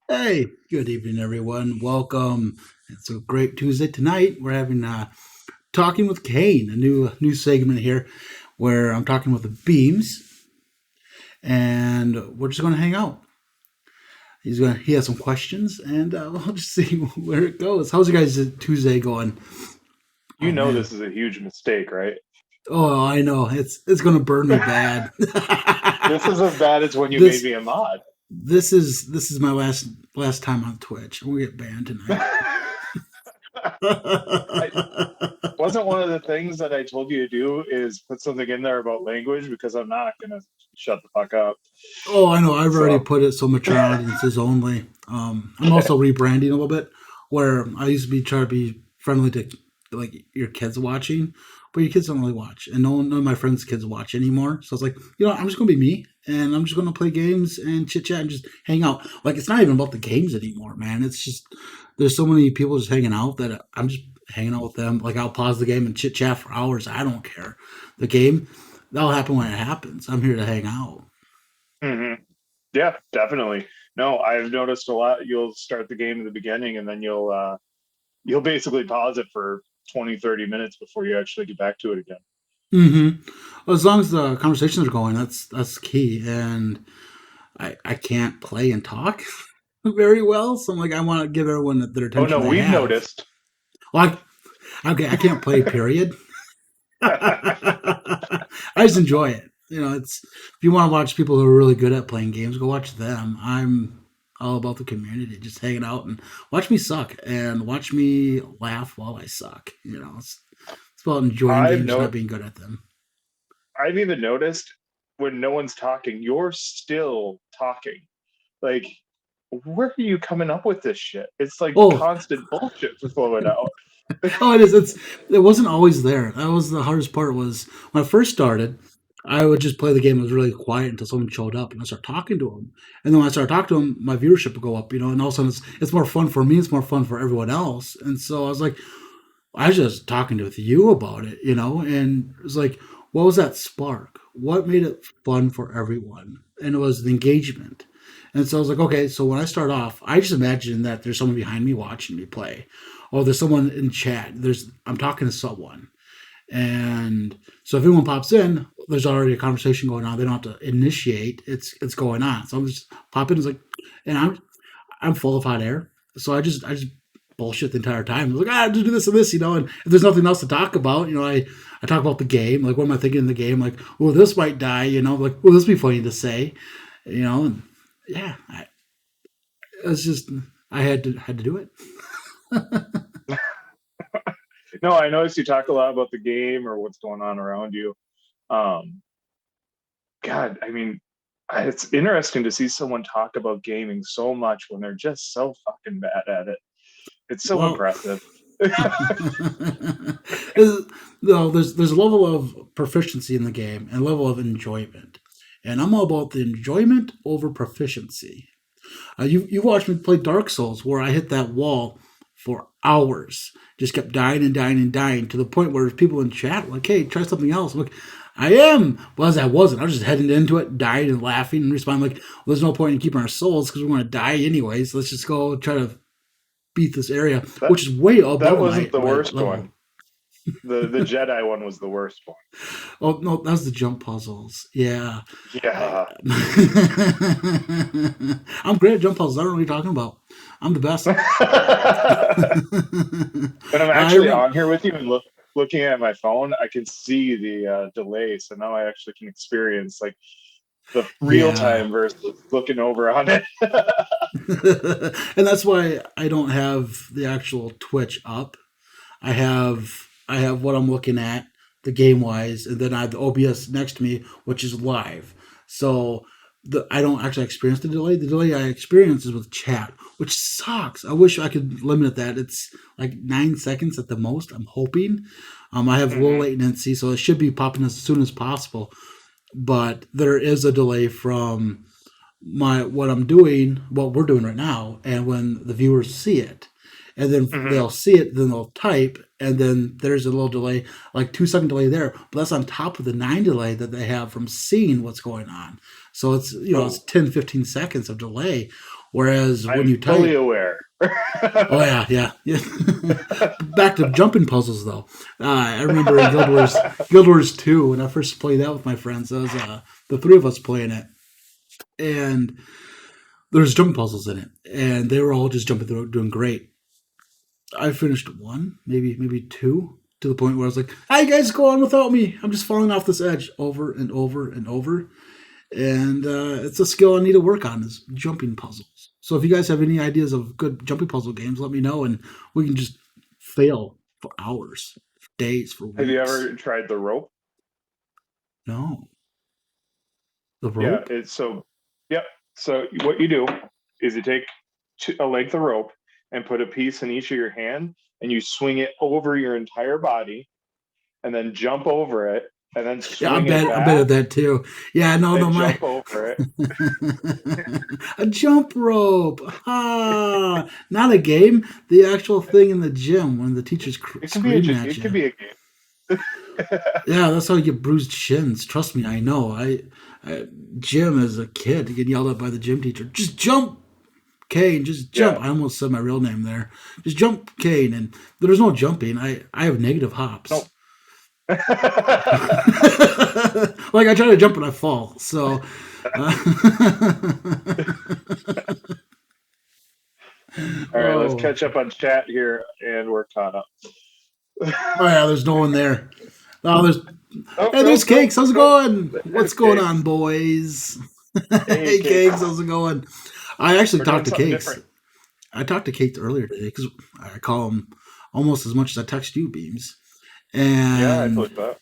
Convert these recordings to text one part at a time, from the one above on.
Hey, good evening, everyone. Welcome. It's a great Tuesday tonight. We're having talking with Cain, a new segment here, where I'm talking with the Beams, and we're just going to hang out. He has some questions, and we'll just see where it goes. How's your guys' Tuesday going? You Oh know man. this is a huge mistake, right? Oh, I know it's going to burn me bad. This is as bad as when you made this me a mod. this is my last time on Twitch. We get banned tonight. I wasn't one of the things that I told you to do is put something in there about language because I'm not gonna shut the fuck up. Oh, I know. I've already So put it so mature audiences only. I'm also rebranding a little bit, where I used to be trying to be friendly to like your kids watching, but your kids don't really watch, and none of my friends' kids watch anymore. So it's like, I'm just gonna be me, and I'm just gonna play games and chit chat and just hang out. Like it's not even about the games anymore, man. It's just there's so many people just hanging out that I'm just hanging out with them. Like I'll pause the game and chit chat for hours. I don't care. The game that'll happen when it happens. I'm here to hang out. hmm yeah, definitely. No, I've noticed a lot. You'll start the game in the beginning and then you'll basically pause it for 20, 30 minutes before you actually get back to it again. As long as the conversations are going, that's key. And I can't play and talk very well, so I'm like I want to give everyone their Oh attention no, they we've have. noticed. Like okay, I can't play. Period. I just enjoy it. It's if you want to watch people who are really good at playing games, go watch them. I'm all about the community, just hanging out and watch me suck and watch me laugh while I suck. It's about enjoying I've games, no not being good at them. I've even noticed when no one's talking, you're still talking. Like, where are you coming up with this shit? It's like Oh, constant bullshit flowing out. oh, it is. It wasn't always there. That was the hardest part. Was when I first started, I would just play the game. It was really quiet until someone showed up, and I started talking to them. And then when I started talking to them, my viewership would go up. And all of a sudden it's more fun for me. It's more fun for everyone else. And so I was like, I was just talking with you about it. And it was like, what was that spark? What made it fun for everyone? And it was the engagement. And so I was like, okay, so when I start off, I just imagine that there's someone behind me watching me play. Oh, there's someone in chat. I'm talking to someone. And so if anyone pops in, there's already a conversation going on. They don't have to initiate. It's going on. So I'm just pop in. It's like, and I'm full of hot air. So I just bullshit the entire time. I'm like, just do this and this. And if there's nothing else to talk about, I talk about the game. Like, what am I thinking in the game? Like, well, this might die. Like, will this be funny to say? And yeah, it's just I had to do it. No, I noticed you talk a lot about the game or what's going on around you. Um, God, I mean, it's interesting to see someone talk about gaming so much when they're just so fucking bad at it. It's so Well, impressive. there's a level of proficiency in the game and a level of enjoyment, and I'm all about the enjoyment over proficiency. You watched me play Dark Souls, where I hit that wall for hours, just kept dying and dying and dying to the point where people in chat were like, "Hey, try something else." I'm like, I am. Well, as I wasn't. I was just heading into it, dying and laughing and responding like, well, "There's no point in keeping our souls because we're going to die anyways. Let's just go try to beat this area, that which is way that above wasn't the my worst level." one. The Jedi one was the worst one. Oh no, that's the jump puzzles. Yeah, I, Yeah. I'm great at jump puzzles. I don't know what you're talking about. I'm the best. When I'm I actually remember. on here with you and looking at my phone, I can see the delay. So now I actually can experience like the real Yeah, time versus looking over on it. and that's why I don't have the actual Twitch up. I have what I'm looking at, the game wise, and then I have the OBS next to me, which is live. So I don't actually experience the delay. The delay I experience is with chat, which sucks. I wish I could limit that. It's like 9 seconds at the most. I'm hoping. I have low hmm latency, so it should be popping as soon as possible. But there is a delay from my what we're doing right now, and when the viewers see it, and then hmm they'll see it, then they'll type, and then there's a little delay, like 2 second delay there, but that's on top of the 9 delay that they have from seeing what's going on. So it's Oh, 10, 15 seconds of delay. Whereas when I'm you fully type, aware. oh yeah. Back to jumping puzzles though. I remember in Guild Wars 2 when I first played that with my friends. That was the three of us playing it, and there's jumping puzzles in it, and they were all just jumping through, doing great. I finished one, maybe two, to the point where I was like, "How you guys go on without me? I'm just falling off this edge over and over and over." And it's a skill I need to work on is jumping puzzles. So if you guys have any ideas of good jumping puzzle games, let me know, and we can just fail for hours, for days, for Have you weeks. ever tried the rope? No, the Yeah, rope. it's so. Yep. So what you do is you take a length of rope and put a piece in each of your hand, and you swing it over your entire body, and then jump over it, and then Yeah, swing it I'm bad at back that too. Yeah, no, and my jump over it. a jump rope. Ah, not a game. The actual thing in the gym when the teacher's It can be a screaming at it you. can be a game. Yeah, that's how you get bruised shins. Trust me, I know. I gym as a kid, get yelled at by the gym teacher. Just jump, Cain. Just jump. Yeah. I almost said my real name there. Just jump, Cain. And there's no jumping. I have negative hops. No. Like I try to jump and I fall. So, All right, let's oh, catch up on chat here, and we're caught up. oh yeah, there's no one there. Oh, there's Oh, hey, there's nope, nope, Cakes. How's it nope. going? What's There's going on, cakes. boys? Hey, Hey, Cakes. cakes. How's it going? I actually We're talked doing to something Cakes. different. I talked to Cakes earlier today because I call him almost as much as I text you, Beams, Yeah, I and believe that.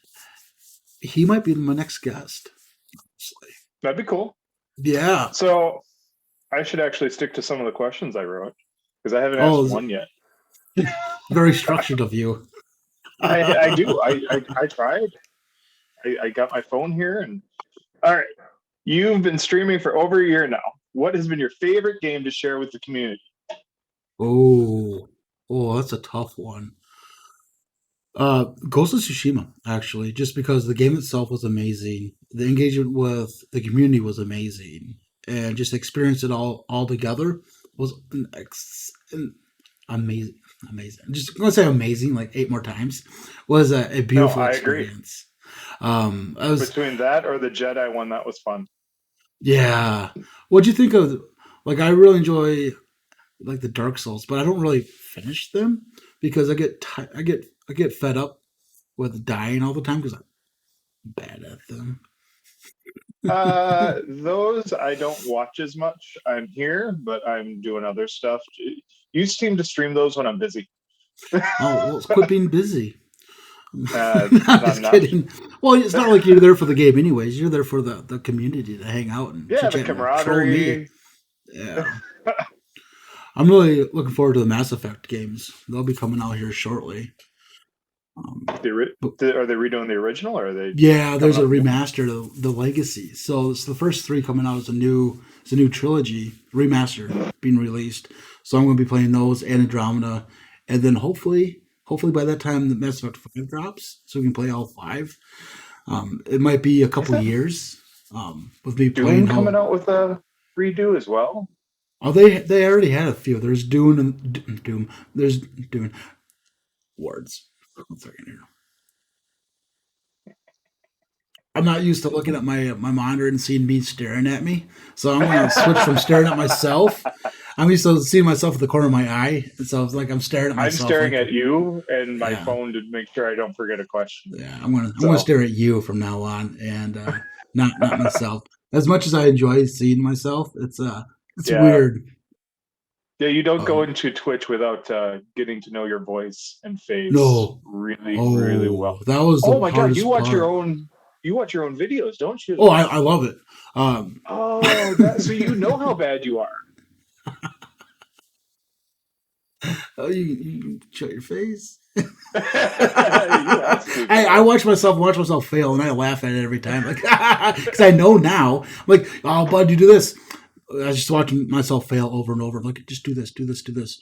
he might be my next guest. Honestly. That'd be cool. Yeah. So I should actually stick to some of the questions I wrote because I haven't asked Oh, one yet. very structured of you. I do. I tried. I got my phone here, and all right. You've been streaming for over a year now. What has been your favorite game to share with the community? Oh, that's a tough one. Ghost of Tsushima, actually, just because the game itself was amazing, the engagement with the community was amazing, and just experience it all together was an amazing, amazing. Just gonna say amazing like 8 more times. Was a No, beautiful I agree. experience. I was Between that or the Jedi one, that was fun. yeah. What'd you think of? Like, I really enjoy like the Dark Souls, but I don't really finish them because I get fed up with dying all the time because I'm bad at them. Those I don't watch as much. I'm here, but I'm doing other stuff. You seem to stream those when I'm busy. Oh, well, quit being busy. I'm Not just enough. kidding. Well, it's not like you're there for the game, anyways. You're there for the community to hang out and Yeah, chit the chat and troll me. camaraderie. Yeah, I'm really looking forward to the Mass Effect games. They'll be coming out here shortly. But Are they redoing the original, or are they yeah, there's coming a up new? remaster of the Legacy. So it's the first three coming out as a new trilogy remaster being released. So I'm going to be playing those and Andromeda, and then hopefully by that time the Mass Effect 5 drops, so we can play all five. It might be a couple Isn't years with me playing Doom how. coming out with a redo as well? Oh, they already had a few. There's Dune and Doom. There's Dune words. One second here. I'm not used to looking at my monitor and seeing me staring at me, so I'm gonna switch from staring at myself. I'm used to seeing myself at the corner of my eye, and so it's like I'm staring at I'm myself. staring Like, at you and my yeah, phone to make sure I don't forget a question. yeah. I'm gonna So stare at you from now on, and not myself. As much as I enjoy seeing myself, it's yeah, weird. yeah. You don't go Um, into Twitch without getting to know your voice and face no, really, really well. oh, that was Oh the my God, hardest part. you watch your own videos, don't you? Oh, I love it. Um, Oh, that so you know how bad you are. oh, you shut your face. You have to, I bro. watch myself fail, and I laugh at it every time, like because I know now. I'm like, oh, bud, you do this. I just watch myself fail over and over. I'm like, just do this, do this, do this.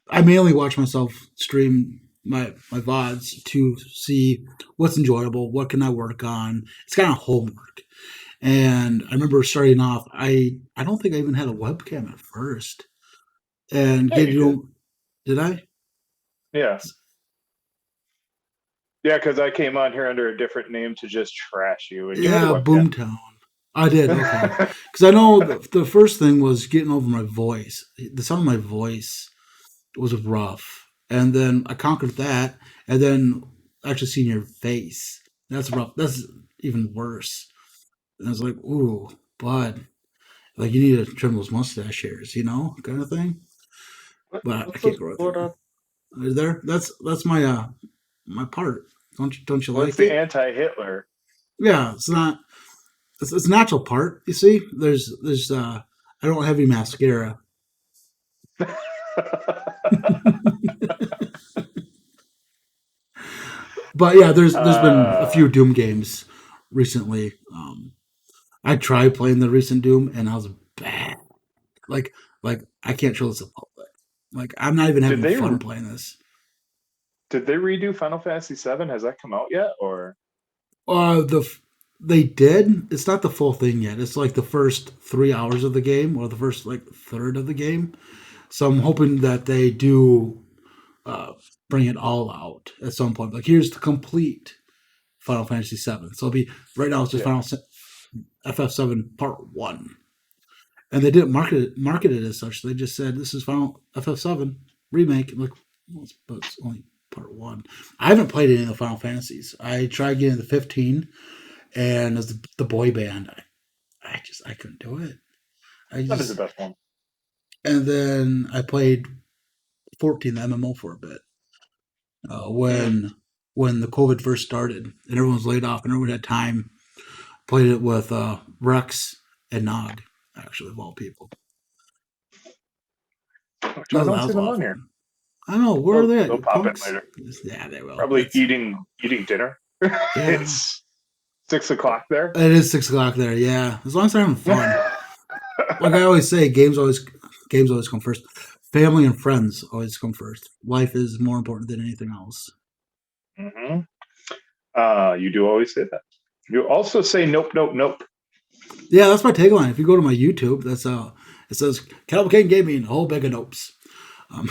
I mainly watch myself stream my vods to see what's enjoyable, what can I work on. It's kind of homework, And I remember starting off. I don't think I even had a webcam at first, and Yeah, you did. did I? Yeah. Yeah, because I came on here under a different name to just trash you, and you had a Yeah, webcam. Boomtown. I did, okay. Because I know the first thing was getting over my voice. The sound of my voice was rough. And then I conquered that. And then actually seeing your face. That's rough. That's even worse. And I was like, ooh, bud. Like, you need to trim those mustache hairs, kind of thing. But I What's can't those? grow it through. Is there? That's my part. Don't you What's like the it? anti-Hitler? Yeah, it's not. It's a natural part. You see, there's I don't have any mascara. But yeah, there's been a uh, few Doom games recently. I tried playing the recent Doom and I was bad. Like like I can't show this to public. Like I'm not even did having they fun playing this. did they redo Final Fantasy VII? Has that come out yet? Or The they did. It's not the full thing yet. It's like the first 3 hours of the game or the first like third of the game. So I'm hoping that they do uh, bring it all out at some point. Like here's the complete Final Fantasy VII. So it'll be right now. It's just yeah, FF7 Part One, and they didn't market it as such. They just said this is Final FF7 remake. Like, well, but it's only Part One. I haven't played any of the Final Fantasies. I tried getting the 15, and as the boy band, I couldn't do it. I that is the just best one. and then I played 14, the MMO, for a bit. Mm. When the COVID first started and everyone was laid off and everyone had time, played it with Rex and Nog, actually, of all people. Try don't That see was a them lot of on here. fun. I don't know, where are They'll they at, they'll you pop in punks? later. Yeah, they will. Probably eating dinner. Yeah, It's 6 o'clock there. it is 6 o'clock there. Yeah, as long as they're having fun. Like I always say, games always come first. Family and friends always come first. Life is more important than anything else. Hmm. You do always say that. You also say nope, nope, nope. Yeah, that's my tagline. If you go to my YouTube, that's it says Cannibal King Gaming, a whole bag of nopes. Um,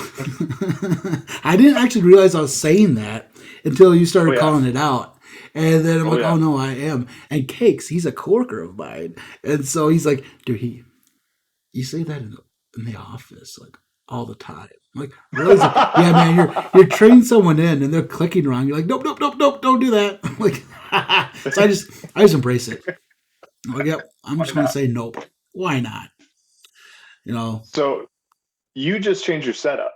I didn't actually realize I was saying that until you Oh started yeah, calling it out. And then I'm oh like, oh yeah. no, I am. And Cakes, he's a coworker of mine. And so he's like, dude, you say that in the office like all the time. I'm like, really? He's like, yeah, man, you're training someone in and they're clicking wrong. You're like, nope, nope, nope, nope, don't do that. I'm like, so I just embrace it. I'm like, yep, I'm Why just gonna not? say nope. Why not? You know, So you just changed your setup,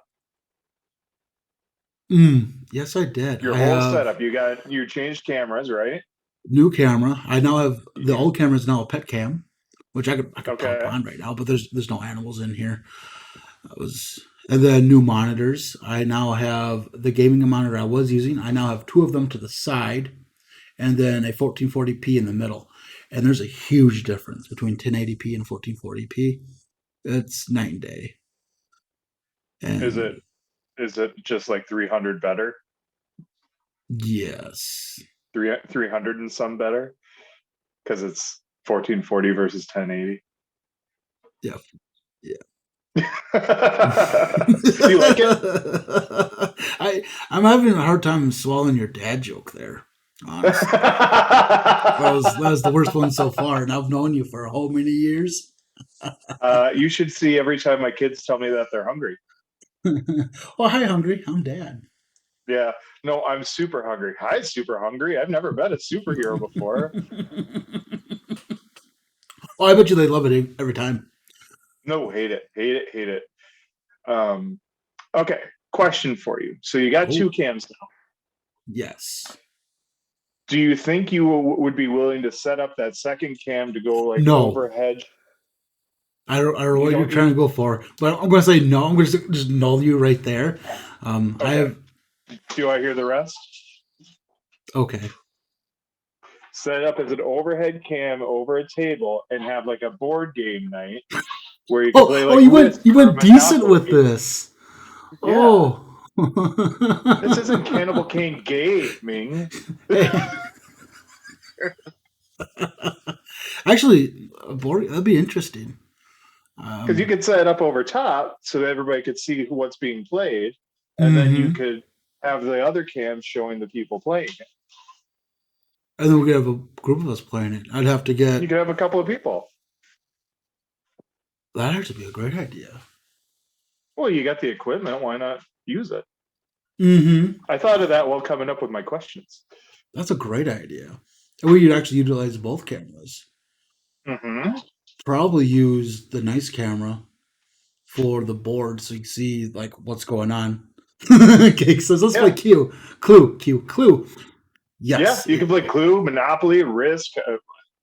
yes, I did. your I whole have setup. You changed cameras, right? new camera. I now have the You old camera is now a pet cam, which I could pop okay? on right now, but there's no animals in here. That was and then new monitors. I now have the gaming monitor I was using. I now have two of them to the side, and then a 1440p in the middle. And there's a huge difference between 1080p and 1440p. It's night and day. Is And it is it just like 300 better? yes, 300 and some better because it's 1440 versus 1080. yeah, yeah. Do you like it? I'm having a hard time swallowing your dad joke there. Honestly, that was the worst one so far, and I've known you for how many years? You should see every time my kids tell me that they're hungry. Well, hi, hungry. I'm dad. Yeah, no, I'm super hungry. Hi, super hungry. I've never met a superhero before. Oh, I bet you they love it every time. No, hate it, hate it, hate it. Um, okay, question for you. So you got two Oh, cams now. yes. Do you think you would be willing to set up that second cam to go like No. overhead? I don't know You what you're don't. trying to go for, but I'm going to say no. I'm going to just null you right there. I Okay. have Do I hear the rest? okay. Set it up as an overhead cam over a table and have like a board game night where you can play Oh, like you went Risk you or went decent with Monopoly. this. Yeah, Oh. this isn't Cannibal Cane gaming. Hey, Actually, that'd be interesting. Because you could set it up over top so that everybody could see what's being played, and then you Mm-hmm. could have the other cams showing the people playing it. And then we could have a group of us playing it. I'd have to You get. could have a couple of people. That'd actually be a great idea. Well, you got the equipment. Why not use it? Mm-hmm. I thought of that while coming up with my questions. That's a great idea. And we could actually utilize both cameras. Mm-hmm. Probably use the nice camera for the board so you can see like what's going on. Okay, so let's play Clue. Yeah, Yes. you can play Clue, Monopoly, Risk.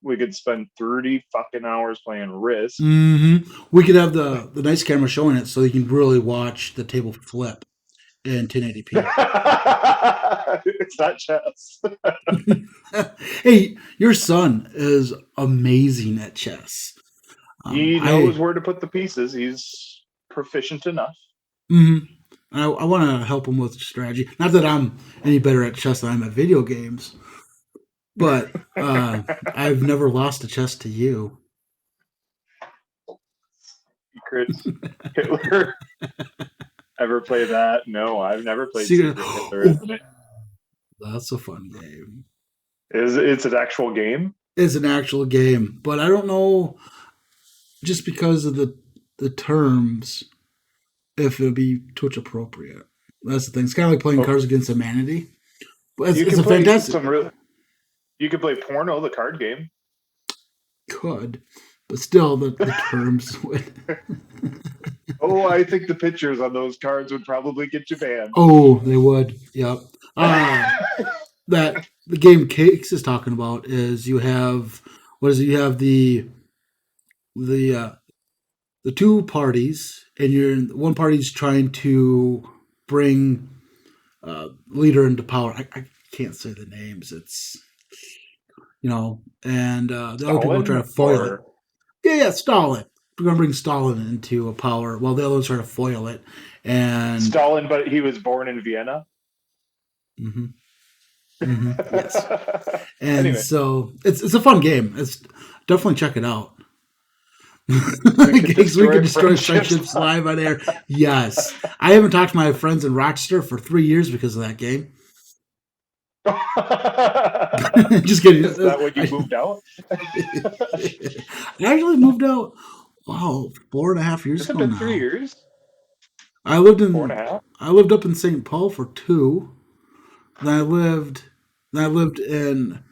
We could spend 30 fucking hours playing Risk. Mm-hmm. We could have the nice camera showing it so you can really watch the table flip in 1080p. It's not chess. Hey, your son is amazing at chess. He knows I where to put the pieces. He's proficient enough. mm, I want to help him with strategy. Not that I'm any better at chess than I'm at video games, but I've never lost a chess to you. Secret Hitler. Ever play that? No, I've never played Secret. Secret Hitler. That's a fun game. It's an actual game? It's an actual game, but I don't know just because of the terms if it'd be Twitch appropriate. That's the thing. It's kind of like playing Cards Against Humanity. But it's a fantastic. You could play Porno, the card game. Could, but still the terms would. Oh, I think the pictures on those cards would probably get you banned. Oh, they would. Yep. That the game Cakes is talking about is you have what is it? You have the two parties, and one party's trying to bring leader into power. I can't say the names. It's and the other people are trying to foil it. Yeah, Stalin. We're gonna bring Stalin into a power while the others try to foil it. And Stalin, but he was born in Vienna. Mm-hmm. Mm-hmm. Yes. And anyway. So it's a fun game. It's definitely check it out. We can destroy friendships live on air. Yes. I haven't talked to my friends in Rochester for 3 years because of that game. Just kidding. Is that when you moved out? I actually moved out. Wow, 4.5 years ago. Has it been 3 years? I lived in 4.5. I lived up in St. Paul for 2. Then I lived in.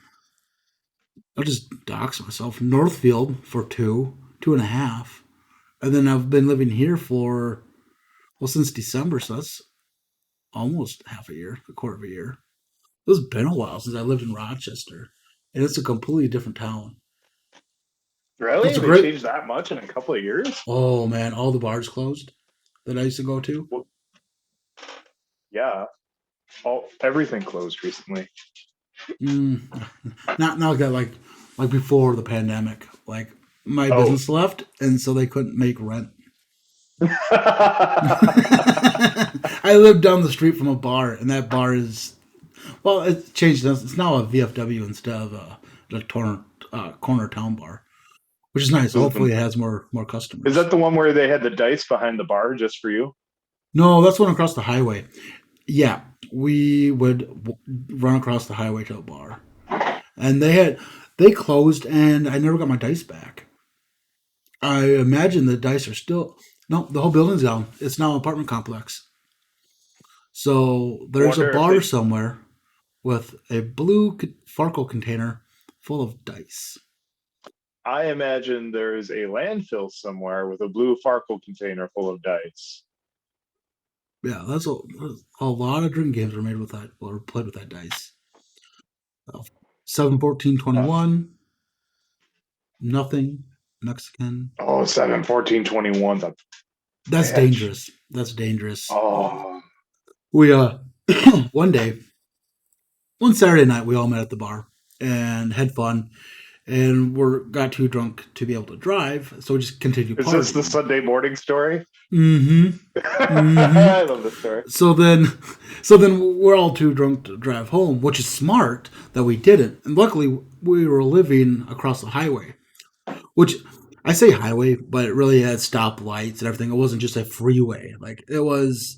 I'll just dox myself. Northfield for 2.5, and then I've been living here for since December, so that's almost half a year, a quarter of a year. It's been a while since I lived in Rochester, and it's a completely different town. Really? They changed that much in a couple of years? Oh man, all the bars closed that I used to go to. Well, yeah, everything closed recently. Not like before the pandemic. Like my business left, and so they couldn't make rent. I lived down the street from a bar, and that bar is it's changed. It's now a VFW instead of a corner town bar, which is nice. Hopefully, it has more customers. Is that the one where they had the dice behind the bar just for you? No, that's one across the highway. Yeah, we would run across the highway to a bar, and they closed, and I never got my dice back. I imagine the dice are still the whole building's gone. It's now an apartment complex. So there's a bar somewhere with a blue Farkle container full of dice. I imagine there's a landfill somewhere with a blue Farkle container full of dice. Yeah, that's a lot of drinking games are made with that or played with that dice. 7, 14, 21. Nothing. Mexican. Oh, 7, 14, 21. That's dangerous. That's dangerous. Oh. We one Saturday night we all met at the bar and had fun, and got too drunk to be able to drive, so we just continued partying. Is this the Sunday morning story? Mm-hmm. I love this story. So then we're all too drunk to drive home, which is smart that we didn't. And luckily we were living across the highway. which I say highway, but it really had stoplights and everything. It wasn't just a freeway. Like it was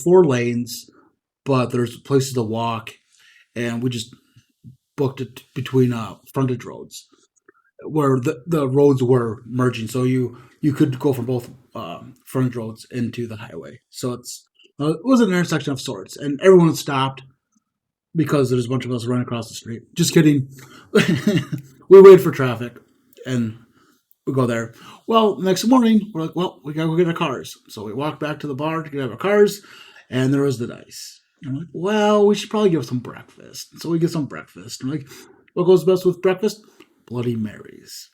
4 lanes, but there's places to walk, and we just booked it between frontage roads where the roads were merging, so you could go from both frontage roads into the highway. So it was an intersection of sorts, and everyone stopped because there's a bunch of us running across the street. Just kidding. We wait for traffic, and we go there. Well, next morning we're like, well, we gotta go get our cars. So we walk back to the bar to get our cars, and there was the dice. I'm like, well, we should probably give some breakfast. So we get some breakfast. I'm like, what goes best with breakfast? Bloody Marys.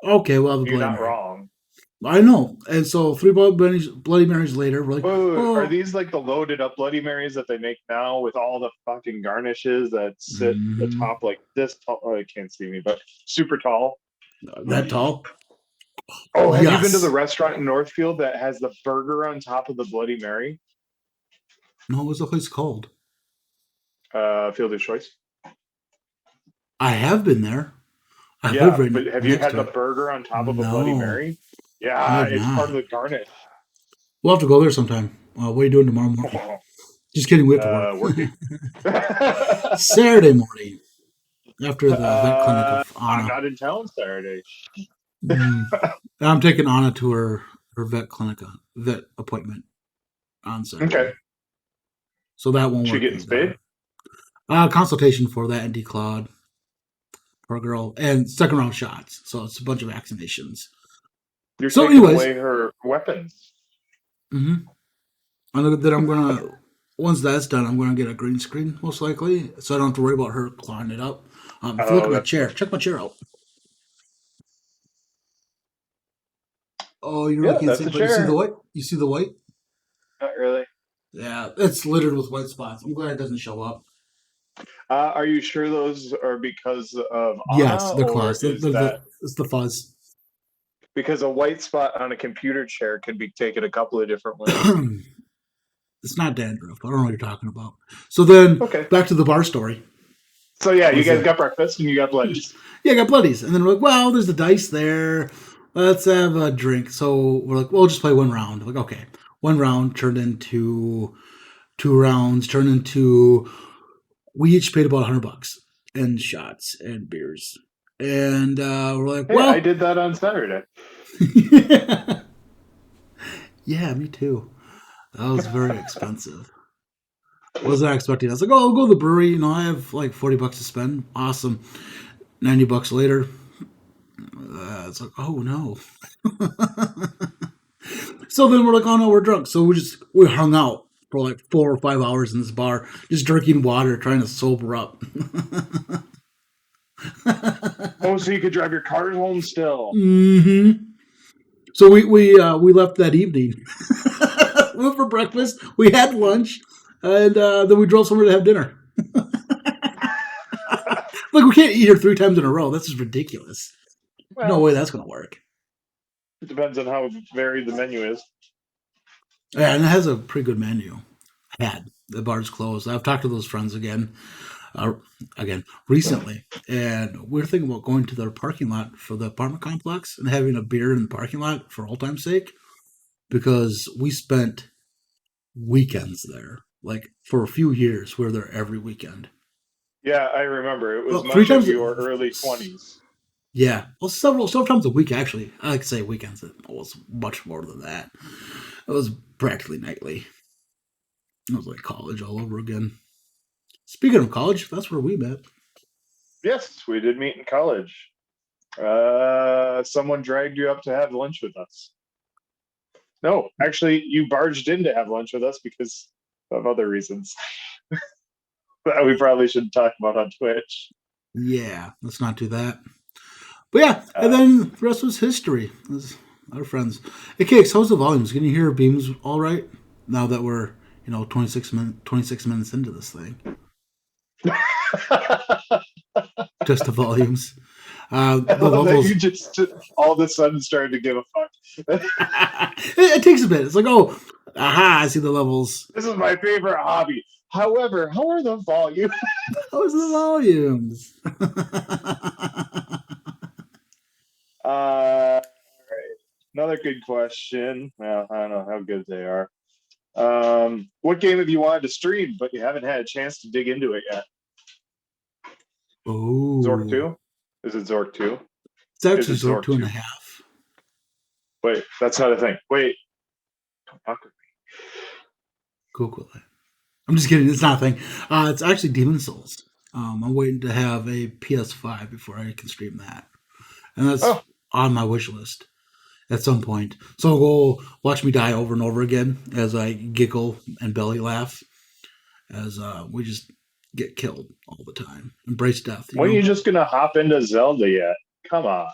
Okay, well, the You're Bloody not Mary. wrong. I know. And so three Bloody Marys later, we're like, Wait, are oh, these like the loaded up Bloody Marys that they make now with all the fucking garnishes that sit mm-hmm. atop like this tall? Oh, I can't see me, but super tall. That tall? Oh, have you been to the Yes. restaurant in Northfield that has the burger on top of the Bloody Mary? No, what's the place called? Field of Choice. I have been there. I live Yeah, right but have you next had to the it. burger on top of a Bloody No, Mary? I Yeah, have it's part not. of the garnish. We'll have to go there sometime. What are you doing tomorrow morning? Just kidding. We have to work. Working. Saturday morning after the vet clinic of I'm Anna. not in town Saturday. Mm. I'm taking Anna to her vet clinic, vet appointment on Okay. Saturday. So that won't She work getting either. spayed? Consultation for that ND Claude for a girl and second round shots. So it's a bunch of vaccinations. You're So, taking anyways, away her weapons. mm-hmm. Then I'm gonna once that's done, I'm gonna get a green screen most likely, so I don't have to worry about her clawing it up. If you look Oh, at my that's chair, good. check my chair out. Oh, you really Yeah, can't see that's a it, but you see the chair. white. You see the white. Not really. Yeah, it's littered with white spots. I'm glad it doesn't show up. Are you sure those are because of Yes, Anna, they're or claws. is that It's the fuzz. because a white spot on a computer chair can be taken a couple of different ways? It's not dandruff. I don't know what you're talking about. So then Okay. back to the bar story. So yeah, you Was guys got breakfast and you got bloodies. yeah, I got bloodies, and then we're like, well, there's the dice there. Let's have a drink. So we're like, well, we'll just play one round. Like, okay, one round turned into 2 rounds. Turned into we each paid about $100 in shots and beers, and we're like, Hey, I well, did that on Saturday. yeah, me too. That was very expensive. Wasn't expecting. I was like, oh, I'll go to the brewery. I have like $40 to spend. Awesome. $90 later, it's like, oh no. So then we're like, oh no, we're drunk. So we hung out for like 4 or 5 hours in this bar, just drinking water, trying to sober up. Oh, so you could drive your car home still. Mm-hmm. So we left that evening. We went for breakfast. We had lunch, and then we drove somewhere to have dinner. Like we can't eat here 3 times in a row. That's just ridiculous. No Well, way that's gonna work. it depends on how varied the menu is. Yeah, and it has a pretty good menu. Had the bar's closed. I've talked to those friends uh, again recently, and we're thinking about going to their parking lot for the apartment complex and having a beer in the parking lot for old time's sake because we spent weekends there. Like for a few years, we were there every weekend. Yeah, I remember. It was Well, three much of times. your early 20s. Yeah, well, several times a week actually. I like to say weekends. It was much more than that. It was practically nightly. It was like college all over again. Speaking of college, that's where we met. Yes, we did meet in college. Someone dragged you up to have lunch with us. No, actually, you barged in to have lunch with us because of other reasons that we probably shouldn't talk about on Twitch. Yeah, let's not do that. But yeah, and Uh, then the rest was history. It was our friends. Hey, Cakes, how's the volumes? Can you hear Beams all right? Now that we're 26 minutes into this thing, just the volumes. I The love that you levels. just all of a sudden started to give a fuck. It takes a bit. It's like, oh, aha! I see the levels. This is my favorite hobby. However, how are the volumes? How's the volumes? All right. Another good question. Well, I don't know how good they are. What game have you wanted to stream, but you haven't had a chance to dig into it yet? Zork Oh, 2? Is it Zork 2? it's Is actually it Zork Zork two and a 2? half. Wait, that's not a thing. Wait, don't fuck with Google it. I'm just kidding. It's not a thing. It's actually Demon Souls. I'm waiting to have a PS5 before I can stream that, and me. that's Oh, on my wish list at some point. So go watch me die over and over again as I giggle and belly laugh as we just get killed all the time. Embrace death, you when are know? you just gonna hop into Zelda yet? Come on.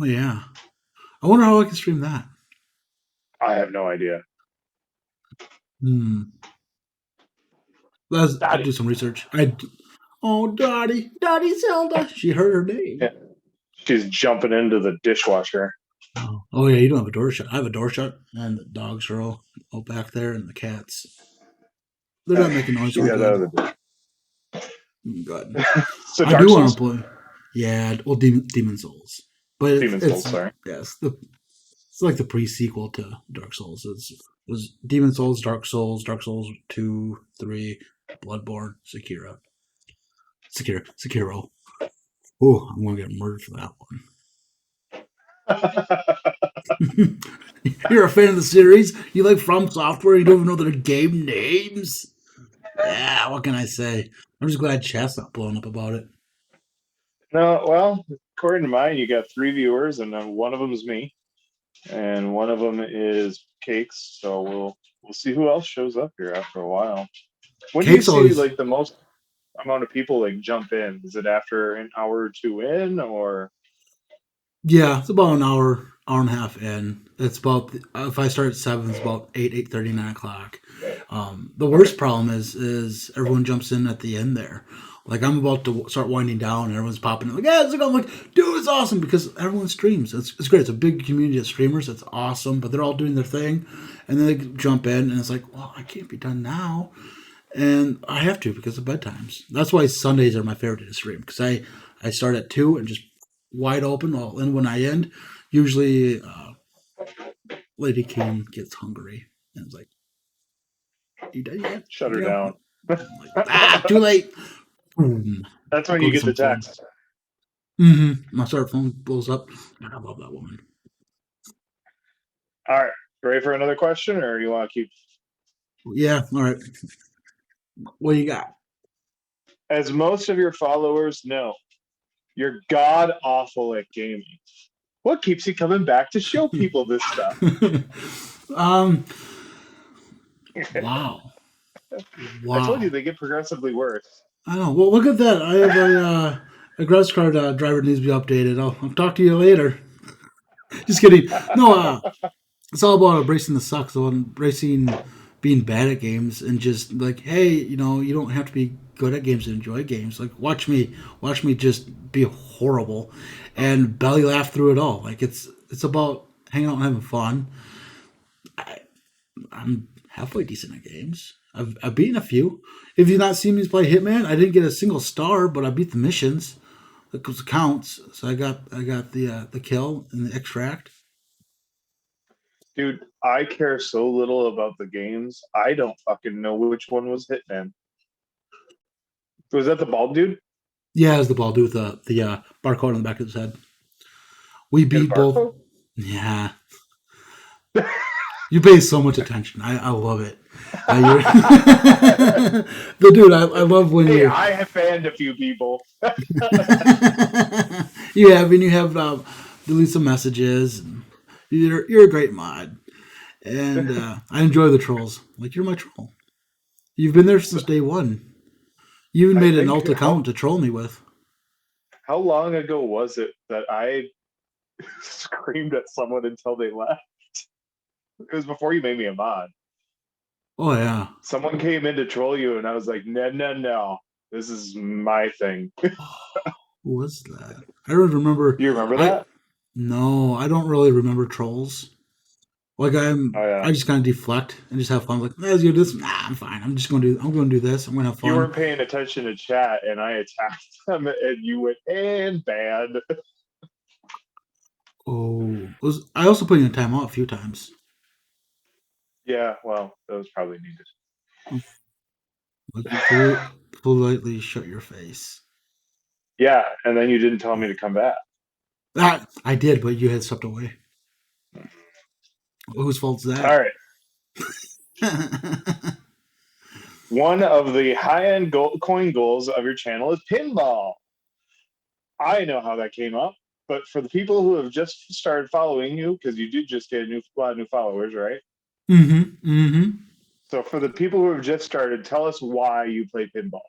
Oh, yeah. I wonder how I can stream that. I have no idea. Hmm. I'll Daddy. do some research. Oh, Dottie Zelda. She heard her name. Yeah. She's jumping into the dishwasher. Oh, yeah, you don't have a door shut. I have a door shut, and the dogs are all back there, and the cats. They're not making noise. She We're got out good. of the door. Good. So I Dark do want to Souls? play. Yeah, well, Demon Souls, but Demon Souls, sorry. yes, it's like the pre-sequel to Dark Souls. It was Demon Souls, Dark Souls 2, 3, Bloodborne, Sekiro. Oh, I'm gonna get murdered for that one. You're a fan of the series? You like From Software? You don't even know their game names? Yeah, what can I say? I'm just glad chat's not blowing up about it. No, well, according to mine, you got three viewers, and then one of them is me, and one of them is Cakes. So we'll see who else shows up here after a while. When do you Cake's see always like the most amount of people like jump in? Is it after an hour or two in, or Yeah, it's about an hour and a half in. It's about if I start at 7, it's about 8:30, 9 o'clock. The okay, worst problem is everyone jumps in at the end there. Like I'm about to start winding down, and everyone's popping in like, yeah, it's like, I'm like, dude, it's awesome because everyone streams. It's great. It's a big community of streamers. It's awesome, but they're all doing their thing, and then they jump in, and it's like, well, I can't be done now, and I have to because of bedtimes. That's why Sundays are my favorite day to stream because I start at 2 and just wide open. I'll end when I end. Usually, Lady King gets hungry and it's like, "You done yet? shut her Yeah." down? I'm like, too late. Boom. That's when Go you get get the some food. text. My cell phone blows up. I love that woman. All right, ready for another question, or do you want to keep? Yeah. All right. What do you got? As most of your followers know, you're god awful at gaming. What keeps you coming back to show people this stuff? um. Wow. I told you Wow. they get progressively worse. I know. Well, look at that. I have a grass card driver needs to be updated. I'll talk to you later. Just kidding. No. It's all about embracing the sucks, so embracing being bad at games, and just like, hey, you don't have to be good at games to enjoy games. Like, watch me just be horrible, and belly laugh through it all. Like, it's about hanging out and having fun. I'm halfway decent at games. I've beaten a few. If you've not seen me play Hitman, I didn't get a single star, but I beat the missions. That counts. So I got the kill and the extract. Dude, I care so little about the games. I don't fucking know which one was Hitman. Was that the bald dude Yeah, as the ball do with the barcode on the back of his head. We in beat both. Barco? Yeah, you pay so much attention. I love it. You're the dude. I love when Hey, you're. I have fanned a few people. You have delete some messages. You're a great mod, and I enjoy the trolls. Like you're my troll. You've been there since day one. You even I made an think alt account to troll me with. how long ago was it that I screamed at someone until they left? It was before you made me a mod. Oh yeah. Someone came in to troll you, and I was like, no, no, no. This is my thing. Who was that? I don't remember. You remember I that? No, I don't really remember trolls. Like Oh yeah. I just kind of deflect and just have fun. Like, let's do this. Nah, I'm fine. I'm going to do this. I'm going to have You fun. weren't paying attention to chat, and I attacked them, and you went and bad. Oh, I also put in a timeout a few times. Yeah, well, those probably needed. Like politely shut your face. Yeah, and then you didn't tell me to come back. That I did, but you had stepped away. Whose fault's All that? right. One of the high-end coin goals of your channel is pinball. I know how that came up, but for the people who have just started following you, because you did just get a lot of new followers, right? Mm-hmm. Mm-hmm. So for the people who have just started, tell us why you play pinball.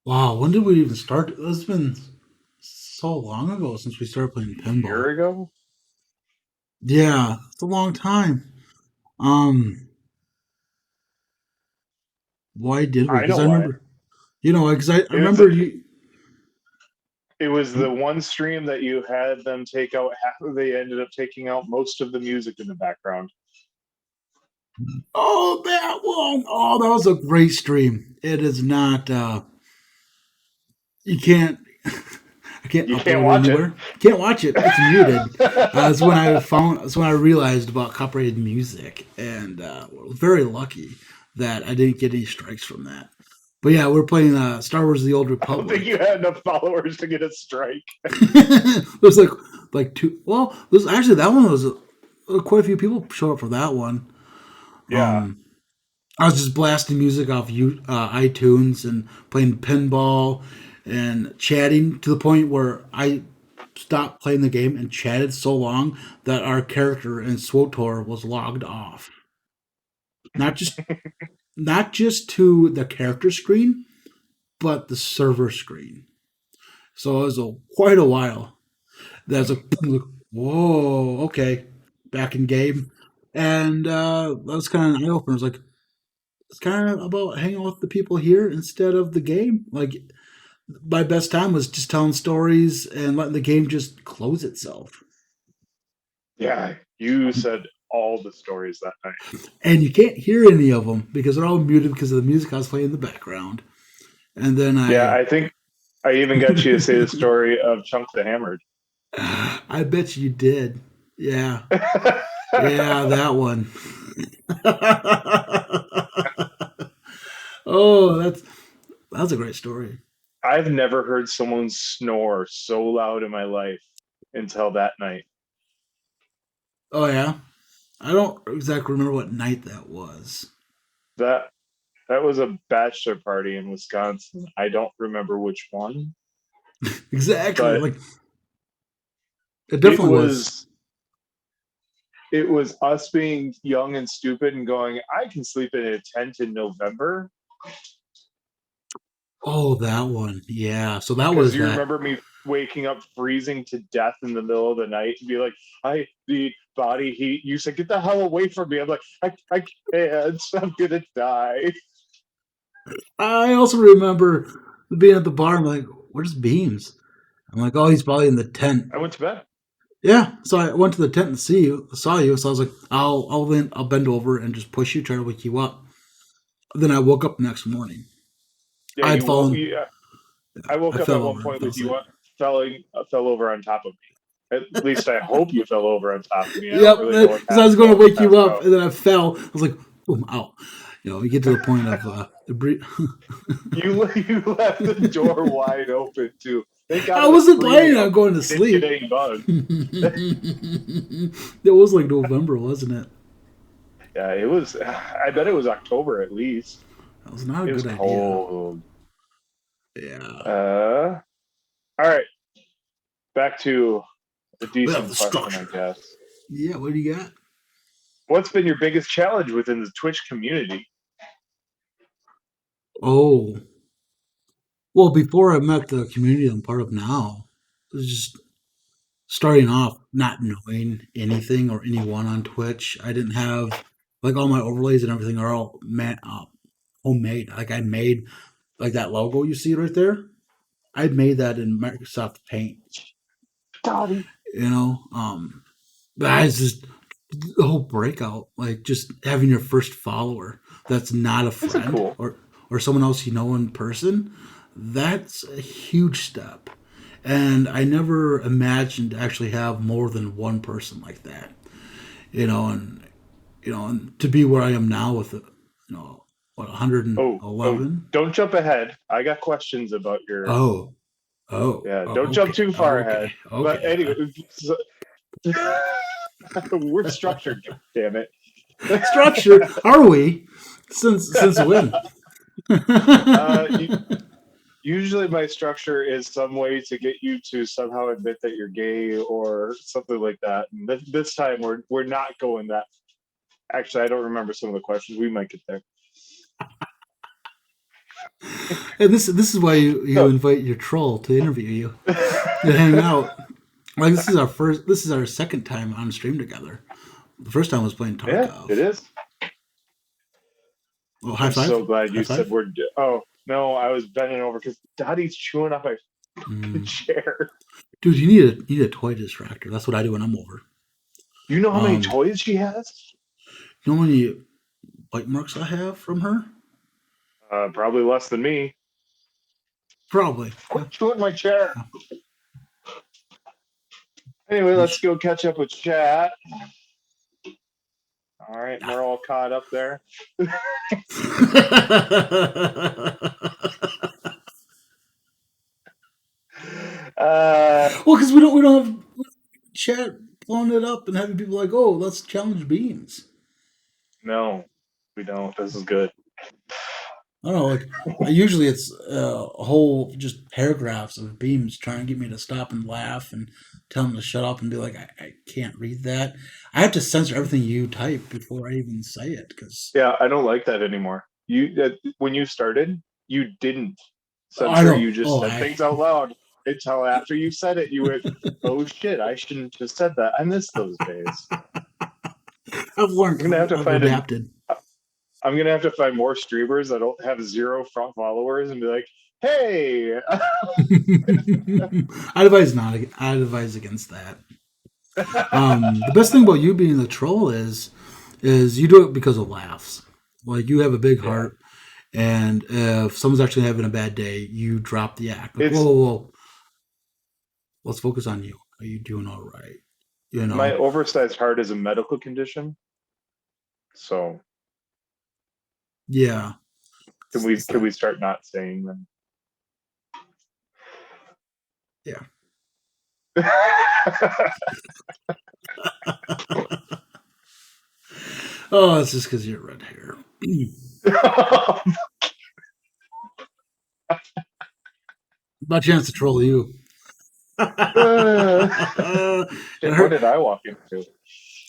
Wow, when did we even start? It's been so long ago since we started playing A pinball. year ago? Yeah, it's a long time. Um, why did we? I Because know I why. remember, because I It was remember you. it was the one stream that you had them take out half of. They ended up taking out most of the music in the background. Oh, that one! Oh, that was a great stream. It is not. You can't. I can't You can't upload it watch it. anywhere. Can't watch it. It's muted. That's when I found. That's when I realized about copyrighted music, and very lucky that I didn't get any strikes from that. But yeah, we're playing Star Wars: The Old I don't think you Republic. had enough followers to get a strike. There's like two. Well, there's actually that one was quite a few people showed up for that one. Yeah. I was just blasting music off iTunes and playing pinball and chatting to the point where I stopped playing the game and chatted so long that our character in SWOTOR was logged off. Not just not just to the character screen, but the server screen. So it was quite a while. That's like, whoa, okay, back in game, and that was kind of an eye opener. It was like it's kind of about hanging out with the people here instead of the game. Like my best time was just telling stories and letting the game just close itself. Yeah. You said all the stories that night. And you can't hear any of them because they're all muted because of the music I was playing in the background. And then Yeah, I think I even got you to say the story of Chunk the Hammered. I bet you did. Yeah. Yeah, that one. Oh, that's a great story. I've never heard someone snore so loud in my life until that night. Oh yeah. I don't exactly remember what night that was. That that was a bachelor party in Wisconsin. I don't remember which one, Exactly. but Like it it definitely was. was it was us being young and stupid and going, I can sleep in a tent in November. Oh, that one. Yeah. So that Because was you that. remember me waking up freezing to death in the middle of the night and be like, I need body heat. You said, get the hell away from me. I'm like, I can't. I'm gonna die. I also remember being at the bar. I'm like, "Where's Beams?" I'm like, "Oh, he's probably in the tent." I went to bed. Yeah. So I went to the tent and saw you. So I was like, I'll bend over and just push you, try to wake you up. Then I woke up the next morning. Yeah, I had you woke. fallen. You, I woke I up at fell one over and point fell with you asleep. fell over on top of me. At least I hope you fell over on top of me. I don't Yep. really know what Because I was happened going while to we wake you passed up, out. and then I fell. I was like, boom, out. You get to the point of You left the door wide open too. Thank God I it was wasn't freezing planning on out. going to You didn't get sleep. any bugs. It was like November, wasn't it? Yeah, it was. I bet it was October at least. That was not a It was good idea. cold. Yeah. All right, back to a We have decent the question, I structure. guess. Yeah, what do you got? What's been your biggest challenge within the Twitch community? Oh, well, before I met the community I'm part of now, it was just starting off not knowing anything or anyone on Twitch. I didn't have like all my overlays and everything are all homemade. Like I made like that logo you see right there. I made that in Microsoft Paint. Dottie. You know, Guys, just the whole breakout, like just having your first follower that's not a Is it friend cool? or someone else you know in person, that's a huge step. and I never imagined to actually have more than one person like that. And to be where I am now with what Oh, 111. don't jump ahead. I got questions about your. Oh, Yeah, don't jump okay, too far ahead. But okay. anyway, so, we're structured. Damn it. Structure, are we? Since when? uh, usually, my structure is some way to get you to somehow admit that you're gay or something like that. And this time, we're not going that. Actually, I don't remember some of the questions. We might get there. And this is why you So, invite your troll to interview you to hang out. Like this is our second time on stream together. The first time was playing yeah, it Tarkov. is. Oh, high I'm five! so glad High you said five! we're. Oh no, I was bending over because Dottie's chewing up my Mm. chair. Dude, you need a toy distractor. That's what I do when I'm over. You know how many Um, toys she has? you know how many bite marks I have from her? Probably less than me. Probably. Yeah. Quit chewing my chair. Yeah. Anyway, let's Which- go catch up with chat. All right, we're all caught up there. Uh, Well, because we don't have chat blowing it up and having people like, oh, let's challenge beams. no, we don't. This is good. I don't know. Like usually it's a whole just paragraphs of beams trying to get me to stop and laugh and tell them to shut up and be like, I can't read that. I have to censor everything you type before I even say it because Yeah, I don't like that anymore. When you started, you didn't I censor. don't. You just Oh, said I things out loud until after you said it, you went, "Oh shit, I shouldn't have said that." I miss those days. I've I'm learned. gonna have to I've find an. adapted. I'm gonna have to find more streamers that don't have zero followers and be like, "Hey." I advise not. I advise against that. The best thing about you being the troll is you do it because of laughs. Like you have a big Yeah, heart, and if someone's actually having a bad day, you drop the act. Like, whoa, it's whoa, whoa, let's focus on you. Are you doing all right? You my know? oversized heart is a medical condition. So Yeah. can It's, we it's can that. we start not saying them? Yeah. Oh, it's just because you're red hair. About a chance to troll you. it Shit, what hurt. did I walk into?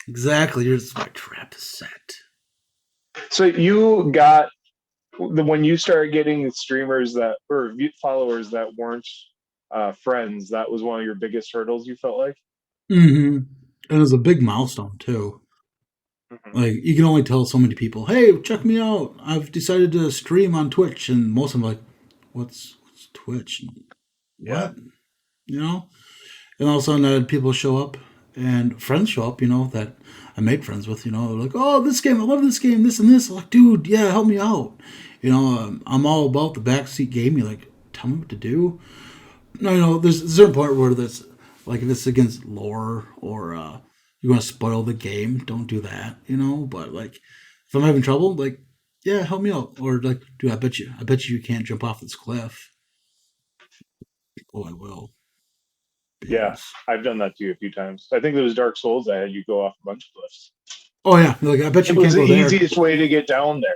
Exactly. You're just my trap is set. So you got when you started getting streamers that or followers that weren't friends, that was one of your biggest hurdles. You felt like. Mm-hmm. And it was a big milestone too. Mhm. Like you can only tell so many people, "Hey, check me out! I've decided to stream on Twitch," and most of them are like, "What's Twitch? Yeah, What?" You know? And all of a sudden, people show up and friends show up. That I made friends with. They're like, "Oh, this game! I love this game! This and this." I'm like, dude, yeah, help me out. I'm all about the backseat gaming. Like, tell me what to do. No, there's a certain point where that's like if it's against lore or you want to spoil the game, don't do that. But like if I'm having trouble, like yeah, help me out. Or like, dude, I bet you can't jump off this cliff. Oh, I will. yeah, Beams. I've done that to you a few times. I think it was Dark Souls. I had you go off a bunch of cliffs. Oh yeah, like I bet It you can't was the go there. easiest way to get down there.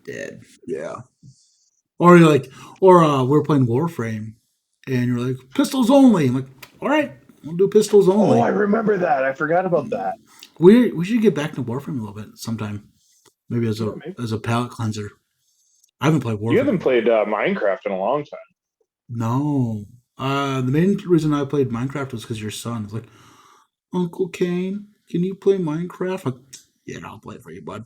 Dead. Yeah. Or you're like, or we're playing Warframe, and you're like pistols only. I'm like, all right, we'll do pistols Oh, I only. remember that. I forgot about that. We should get back to Warframe a little bit sometime. Maybe Yeah, maybe. as a palate cleanser. I haven't played You Warframe haven't in a played while. Minecraft in a long time. No. The main reason I played Minecraft was because your son is like, Uncle Cain, can you play Minecraft? Like, yeah, I'll play it for you, bud.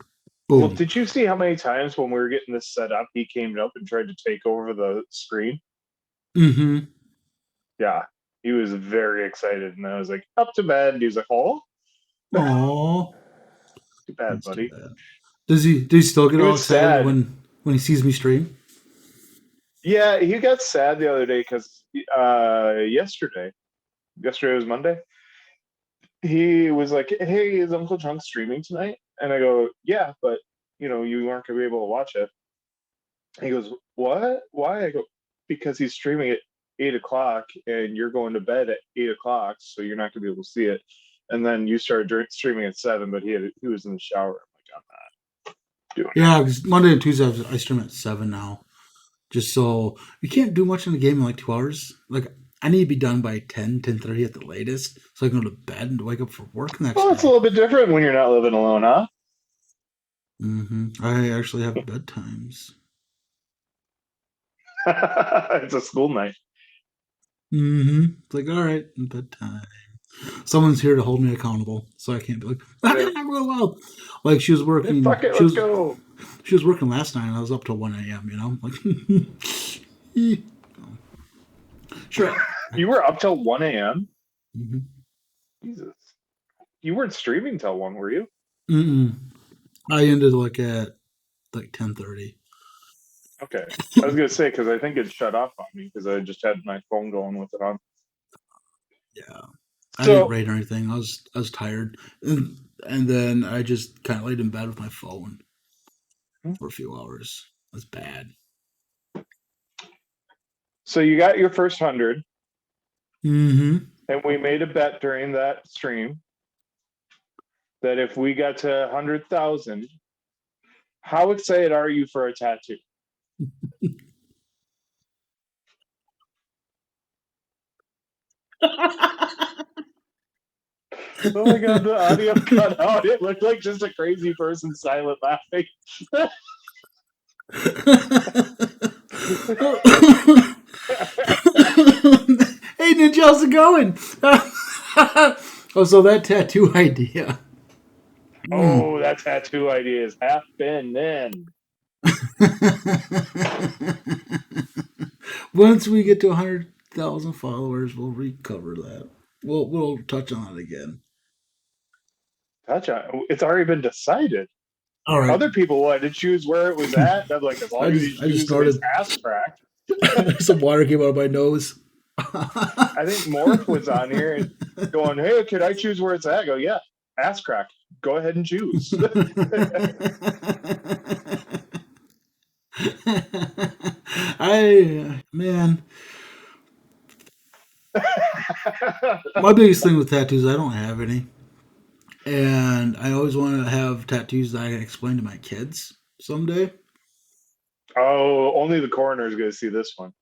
Well, Boom. did you see how many times when we were getting this set up, he came up and tried to take over the screen? Mm-hmm. Yeah, he was very excited, and I was like, "Up to bed." And he was like, "Oh, Aw. too bad, That's too buddy." bad. Does he still get He all was excited sad. when he sees me stream? Yeah, he got sad the other day because yesterday was Monday. He was like, "Hey, is Uncle Chunk streaming tonight?" And I go, "Yeah, but you aren't gonna be able to watch it." He goes, "What? Why?" I go, "Because he's streaming at 8 o'clock, and you're going to bed at 8 o'clock, so you're not gonna be able to see it." And then you started streaming at 7, but he was in the shower. I'm like, "I'm not doing it." Yeah, because Monday and Tuesday I stream at 7 now. Just so you can't do much in the game in like 2 hours. Like I need to be done by 10:30 at the latest, so I can go to bed and wake up for work the next Well, it's a day. little bit different when you're not living alone, huh? I actually have bedtimes. It's a school night. It's like, all right, bedtime. Someone's here to hold me accountable, so I can't be like, Yeah. I'm going well. Like she was Hey, working, fuck it, let's go. she was working last night, and I was up till 1 a.m. Like, sure. You were up till 1 a.m.? Mm-hmm. Jesus. You weren't streaming till 1, were you? Mm-mm. I ended like at like 10:30. Okay. I was gonna say because I think it shut off on me because I just had my phone going with it on. Yeah, I didn't So rate or anything. I was tired, and then I just kind of laid in bed with my phone for a few hours. That's bad. so you got your first 100, Mm-hmm. and we made a bet during that stream that if we got to 100,000, how excited are you for a tattoo? Oh my god, the audio cut out. It looked like just a crazy person silent laughing. Hey Ninja, how's it going? Oh, so that tattoo idea. Mm. Oh, that tattoo idea is half been then. Once we get to 100,000 followers, we'll recover that. We'll touch on it again. Touch on it's already been decided. All right. Other people wanted to choose where it was at. I'm like, as long as he's I just choosing his snorted. ass crack. Some water came out of my nose. I think Morph was on here and going, "Hey, could I choose where it's at?" I go, "Yeah, ass crack. Go ahead and choose." I man, my biggest thing with tattoos, I don't have any, and I always want to have tattoos that I can explain to my kids someday. Oh, only the coroner is going to see this one.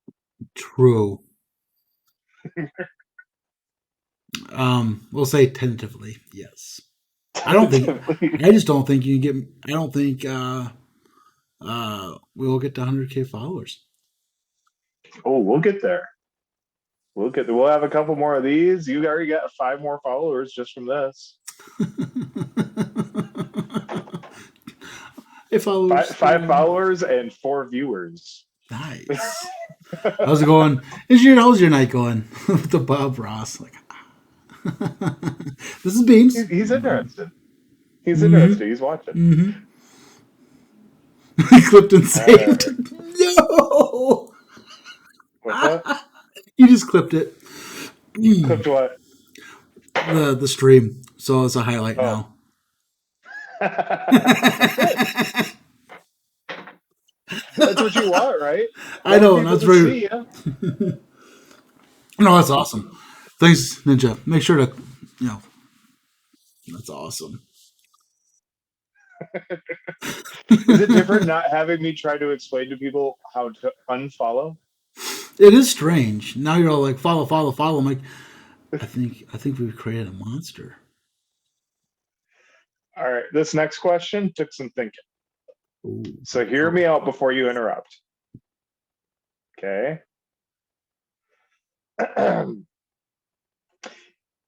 True. We'll say tentatively, yes. I don't think. I just don't think you can get. I don't think we'll get to 100K followers. Oh, we'll get there. We'll get there. We'll have a couple more of these. You already got 5 more followers just from this. Hey, followers. 5 followers and 4 viewers. Nice. How's it going? How's your night going with the Bob Ross? Like, this is Beemz. He's interested. He's Mm-hmm. interested. He's watching. Mm-hmm. Clipped and saved. No, What's that? you just clipped it. Clipped what? The stream, so it's a highlight Oh. now. That's what you want, right? I know, People that's to very. see you. No, that's awesome. Thanks, Ninja. Make sure to, you know, that's awesome. Is it different not having me try to explain to people how to unfollow? It is strange. Now you're all like follow, follow, follow. I'm like, I think we've created a monster. All right, this next question took some thinking. Ooh. So hear me out before you interrupt. Okay.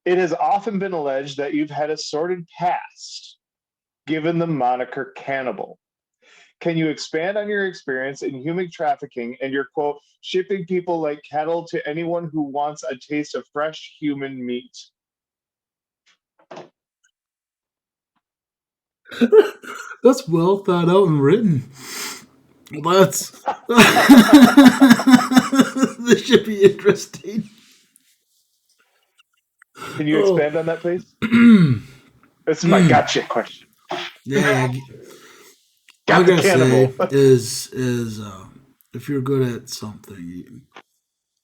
It has often been alleged that you've had a sordid past, given the moniker cannibal. Can you expand on your experience in human trafficking and your quote, shipping people like cattle to anyone who wants a taste of fresh human meat? That's well thought out and written. Let's. This should be interesting. Can you Oh. expand on that, please? Mm. This is my gotcha question. Yeah. All I Got the gotta say cannibal. is if you're good at something,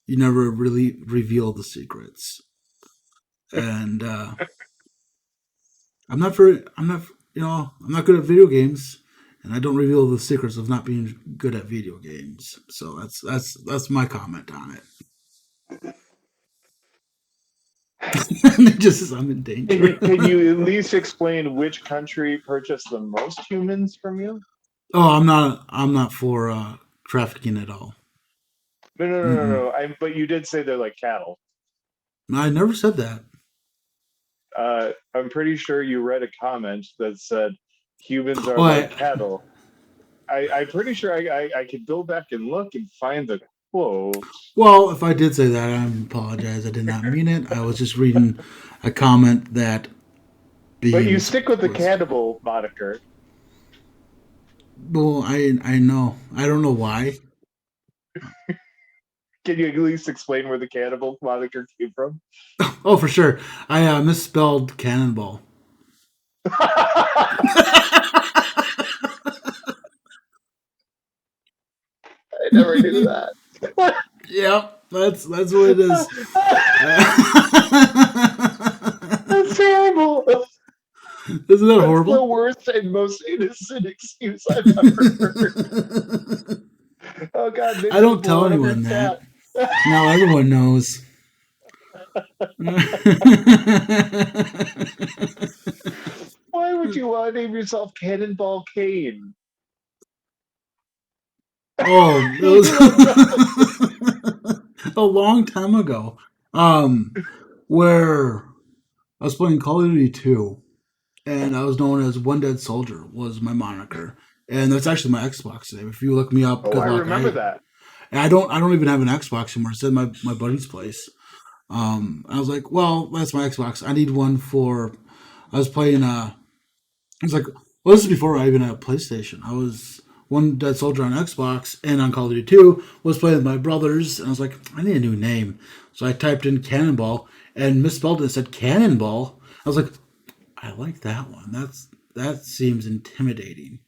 you never really reveal the secrets. And I'm not, I'm not good at video games, and I don't reveal the secrets of not being good at video games. So that's my comment on it. Just as I'm in danger. Can you at least explain which country purchased the most humans from you? Oh, I'm not for trafficking at all. No, no, no, no, Mm-mm. no. But you did say they're like cattle. I never said that. I'm pretty sure you read a comment that said humans are Oh, like cattle. I'm pretty sure I could go back and look and find the quote. well, if I did say that, I apologize. I did not mean it. I was just reading a comment that But you Beams stick with the was. cannibal moniker. Well, I know. I don't know why. Can you at least explain where the cannibal moniker came from? Oh, for sure. I misspelled cannonball. I never knew that. Yep, that's what it is. That's terrible. Isn't that That's the horrible? worst and most innocent excuse I've ever heard. Oh God, I Mitch is don't tell blowing up your anyone that. cat. Now everyone knows. Why would you want to name yourself Cannonball Cain? Oh, it You have no. was a long time ago. Where I was playing Call of Duty 2, and I was known as One Dead Soldier was my moniker, and that's actually my Xbox name. If you look me up, Oh, good I luck. remember that. I don't even have an Xbox anymore. It's at my buddy's place. I was like, well, that's my Xbox. I need one for. I was playing. I was like, well, this is before I even had a PlayStation. I was One Dead Soldier on Xbox and on Call of Duty 2 was playing with my brothers, and I was like, I need a new name. So I typed in Cannonball and misspelled it and said Cannonball. I was like, I like that one. That seems intimidating.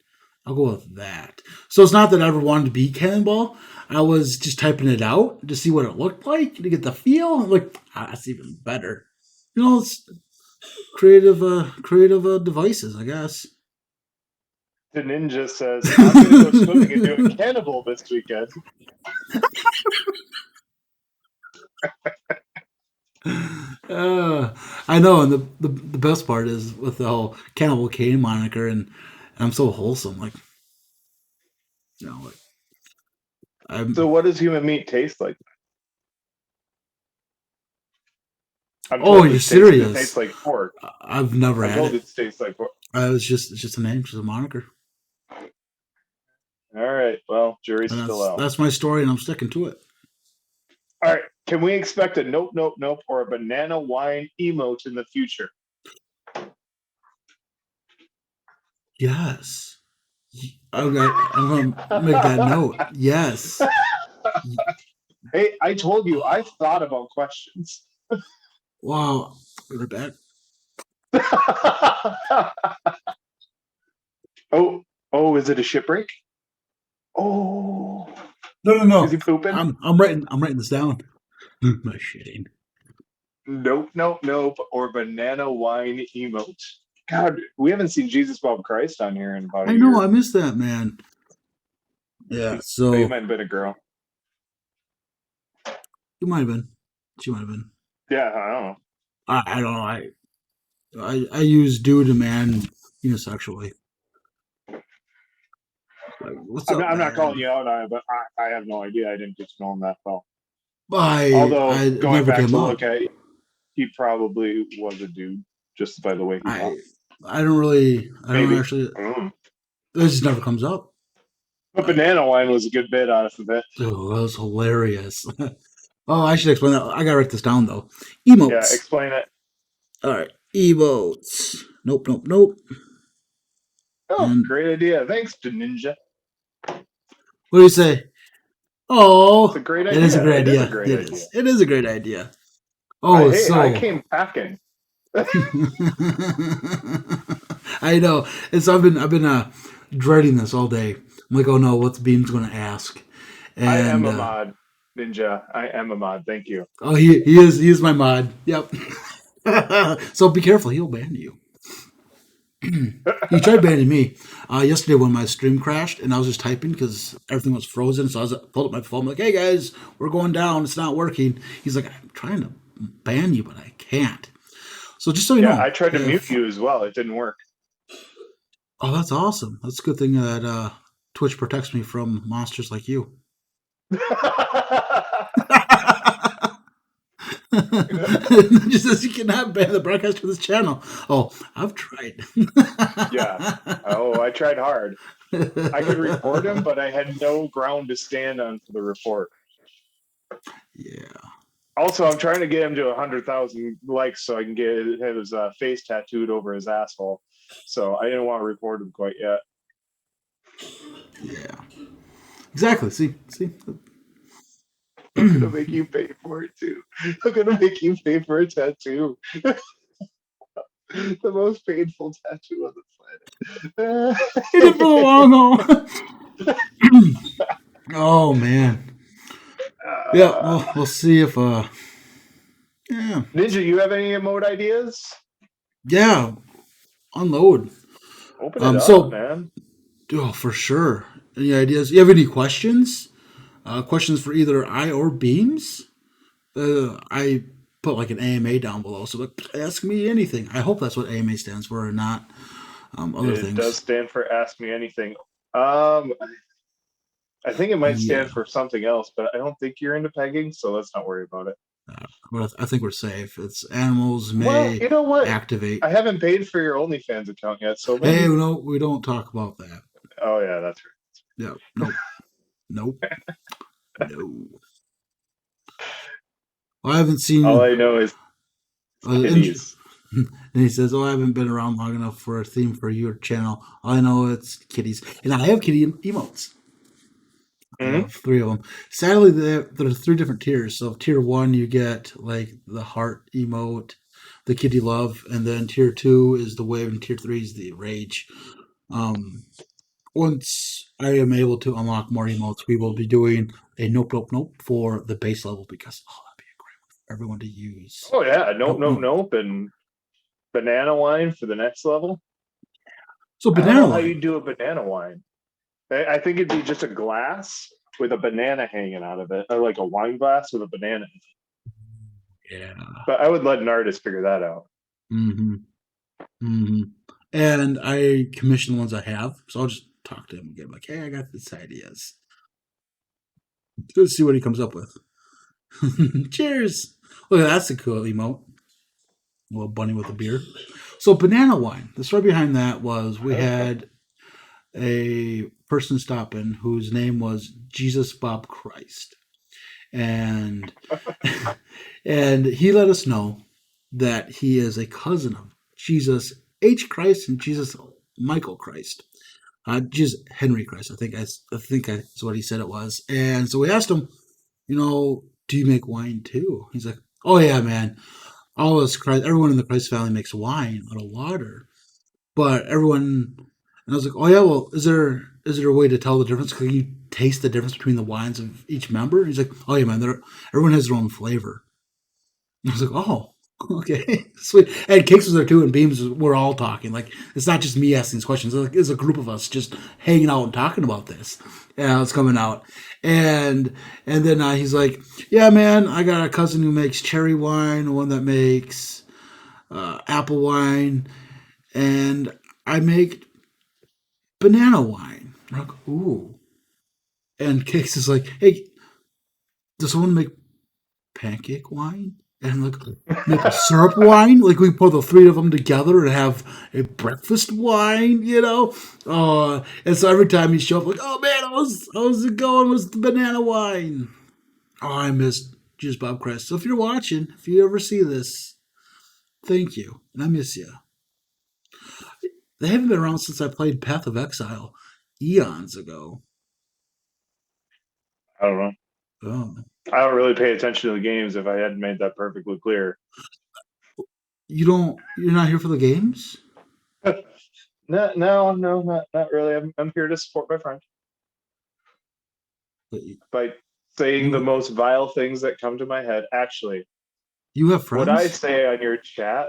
I'll go with that. So it's not that I ever wanted to be Cannonball. I was just typing it out to see what it looked like to get the feel. I'm like, that's even better. It's creative devices, I guess. The ninja says, I'm going to go swimming and do a cannibal this weekend. Uh, I know, and the best part is with the whole Cannibal Cain moniker, and I'm so wholesome. Like, like So, I'm. what does human meat taste like? I'm Oh, told you're it tastes serious? like pork. I've never I'm had told it. it tastes like pork. It's just a name, just a moniker. All right. Well, jury's And still out. that's my story, and I'm sticking to it. All right. Can we expect a nope, nope, nope, or a banana wine emote in the future? Yes. I'm gonna make that note. Yes. Hey, I told you, I've thought about questions. Wow. We're back. Oh, oh, is it a shipwreck? Oh, No, no, is no. he pooping? I'm writing this down. My shitting. Nope, nope, nope, or banana wine emote. God, we haven't seen Jesus Bob Christ on here in about a I know. year. I missed that, man. Yeah. He So might have been a girl. you might have been. She might have been. Yeah, I don't know. I don't know. I use dude and man unisexually. Like, what's up, I'm not calling man? you out on it, but I have no idea. I didn't get to know him that well. I Although it going never back came to look up. at, he probably was a dude just by the way he I talked. I don't really. I don't Maybe. actually. I don't know. It just never comes up. But Like, banana wine was a good bit off of it. oh, that was hilarious. Oh, I should explain that. I gotta write this down though. Yeah, Emotes. explain it. All right, emotes. Nope, nope, nope. Oh, And great idea. Thanks, Ninja. What do you say? It's a Oh, great it is a idea. great It is a idea. great It idea. is. It is a great idea. Oh, Hey, I so came packing. I know. And so I've been dreading this all day. I'm like, oh no, what's Beam's going to ask? I am And a mod, Ninja. I am a mod. Thank you. oh, he is my mod. Yep. So be careful, he'll ban you. He tried banning me yesterday when my stream crashed, and I was just typing because everything was frozen. So I pulled up my phone, like, "Hey guys, we're going down. It's not working." He's like, "I'm trying to ban you, but I can't." So just so you Yeah, know, I tried to mute if you as well. It didn't work. oh, that's awesome. That's a good thing that Twitch protects me from monsters like you. Just says you cannot ban the broadcast for this channel. Oh, I've tried. Yeah. Oh, I tried hard. I could report him, but I had no ground to stand on for the report. Yeah. Also, I'm trying to get him to 100,000 likes so I can get his face tattooed over his asshole. So I didn't want to report him quite yet. Yeah. Exactly. See. I'm gonna make you pay for it too. I'm gonna make you pay for a tattoo. The most painful tattoo on the He did for the planet. long haul. Oh man. Yeah. Well, we'll see if yeah, Ninja, you have any emote ideas? yeah. Unload. Open it up, So man. oh, for sure. Any ideas? You have any questions? Questions for either I or Beams? I put like an AMA down below, so like, ask me anything. I hope that's what AMA stands for, and not other It does things. stand for Ask Me Anything. Um, I think it might Yeah, stand for something else, but I don't think you're into pegging, so let's not worry about it. but I think we're safe. It's animals Well, may you know what? activate. I haven't paid for your OnlyFans account yet, so Hey, maybe. no, we don't talk about that. Oh yeah, that's right. Yeah, nope, nope, no. Well, I haven't All seen. I know is And kitties. he says, "Oh, I haven't been around long enough for a theme for your channel. All I know it's kitties, and I have kitty emotes. I Hmm. have three of them. Sadly, there's three different tiers. So tier one, you get like the heart emote, the kitty love, and then tier two is the wave, and tier three is the rage. Um, Once I am able to unlock more emotes, we will be doing a nope, nope, nope for the base level because that'd be a great one for everyone to use. Oh yeah, nope, Nope, nope, nope. nope, and banana wine for the next level. So I don't banana know how you wine. do a banana wine. I think it'd be just a glass with a banana hanging out of it, or like a wine glass with a banana. Yeah. But I would let an artist figure that out. Mm-hmm. Mm-hmm. And I commission the ones I have, so I'll just talk to him again, like, hey, I got these ideas. Let's see what he comes up with. Cheers. Look, that's a cool emote. A little bunny with a beer. So banana wine. The story behind that was we had a person stop in whose name was Jesus Bob Christ, and and he let us know that he is a cousin of Jesus H Christ and Jesus Michael Christ. Jesus Henry Christ, I think that's what he said it was. And so we asked him, do you make wine too? He's like, oh yeah, man. All us Christ, everyone in the Christ family makes wine out of water, but everyone. And I was like, oh yeah, well, is there a way to tell the difference? Can you taste the difference between the wines of each member? He's like, oh yeah, man, everyone has their own flavor. I was like, oh, okay, sweet. And Cakes was there too, and Beams, we're all talking. Like, it's not just me asking these questions. It's a group of us just hanging out and talking about this. And it's coming out. And then he's like, yeah, man, I got a cousin who makes cherry wine, one that makes apple wine, and I make banana wine. I'm like, ooh. And Cakes is like, hey, does someone make pancake wine and like maple syrup wine. Like we put the three of them together and have a breakfast wine. And so every time he show up, like, oh man, how's it going? What's the banana wine? Oh, I missed just Bob Christ. So if you're watching, if you ever see this, thank you, and I miss you. They haven't been around since I played Path of Exile eons ago. I don't know. Oh, I don't really pay attention to the games if I hadn't made that perfectly clear. you don't. You're not here for the games. No, no, no, not really. I'm here to support my friend But by saying the you most vile things that come to my head. Actually, you have what I friends. say on your chat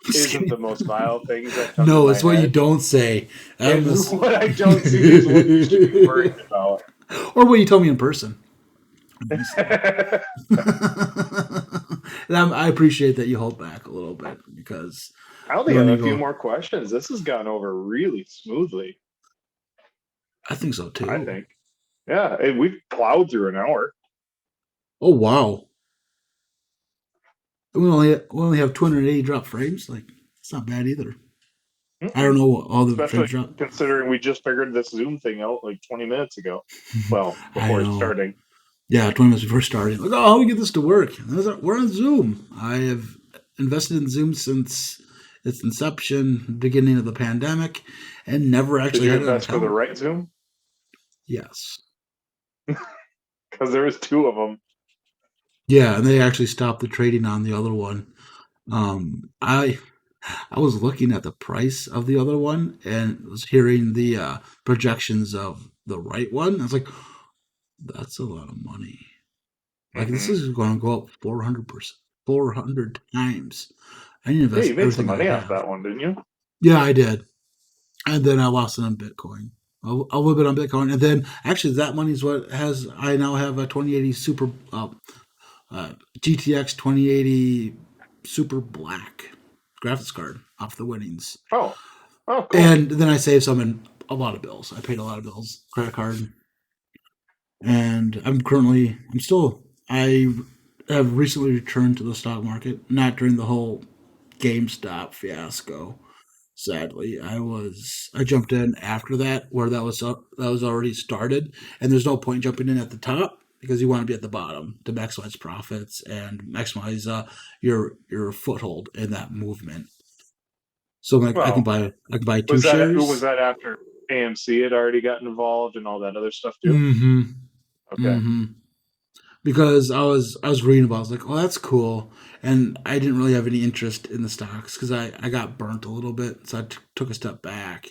Just isn't kidding. the most vile things that come to No, my it's what you head. don't say. I'm It's this. what I don't see is what you should be worried about. Or what you told me in person. Let me see. And I appreciate that you hold back a little bit because I only you don't have need a to few go. more questions. This has gone over really smoothly, I think so I too. think. Yeah, we've plowed through an hour. Oh wow, we only have 280 drop frames. Like it's not bad either. I don't Mm-mm. know what all the Especially frames drop. considering we just figured this Zoom thing out like 20 minutes ago. Well, I before know. starting. Yeah, 20 minutes before starting. Like, oh, how do we get this to work? And I was like, we're on Zoom. I have invested in Zoom since its inception, beginning of the pandemic, and never Did actually you had it on invest for the account. right Zoom? Yes. Because there was two of them. Yeah, and they actually stopped the trading on the other one. I was looking at the price of the other one and was hearing the projections of the right one. I was like, that's a lot of money. Like this Mm-hmm. is going to go up 400%, 400 times. I need to Yeah, invest you made some everything I money off have. that one, didn't you? Yeah, I did, and then I lost it on Bitcoin. A little bit on Bitcoin, and then actually that money is what has I now have a 2080 Super uh, GTX 2080 Super Black graphics card off the winnings. Oh, oh, cool. And then I saved some in a lot of bills. I paid a lot of bills, credit card, and I have recently returned to the stock market, not during the whole GameStop fiasco. Sadly, I jumped in after that, where that was already started, and there's no point jumping in at the top because you want to be at the bottom to maximize profits and maximize your foothold in that movement. So like Well, I can buy two was shares. that after AMC had already gotten involved and all that other stuff too? Mm-hmm. Okay. Mm-hmm. Because I was reading about it, I was like, oh, that's cool. And I didn't really have any interest in the stocks because I got burnt a little bit. So took a step back.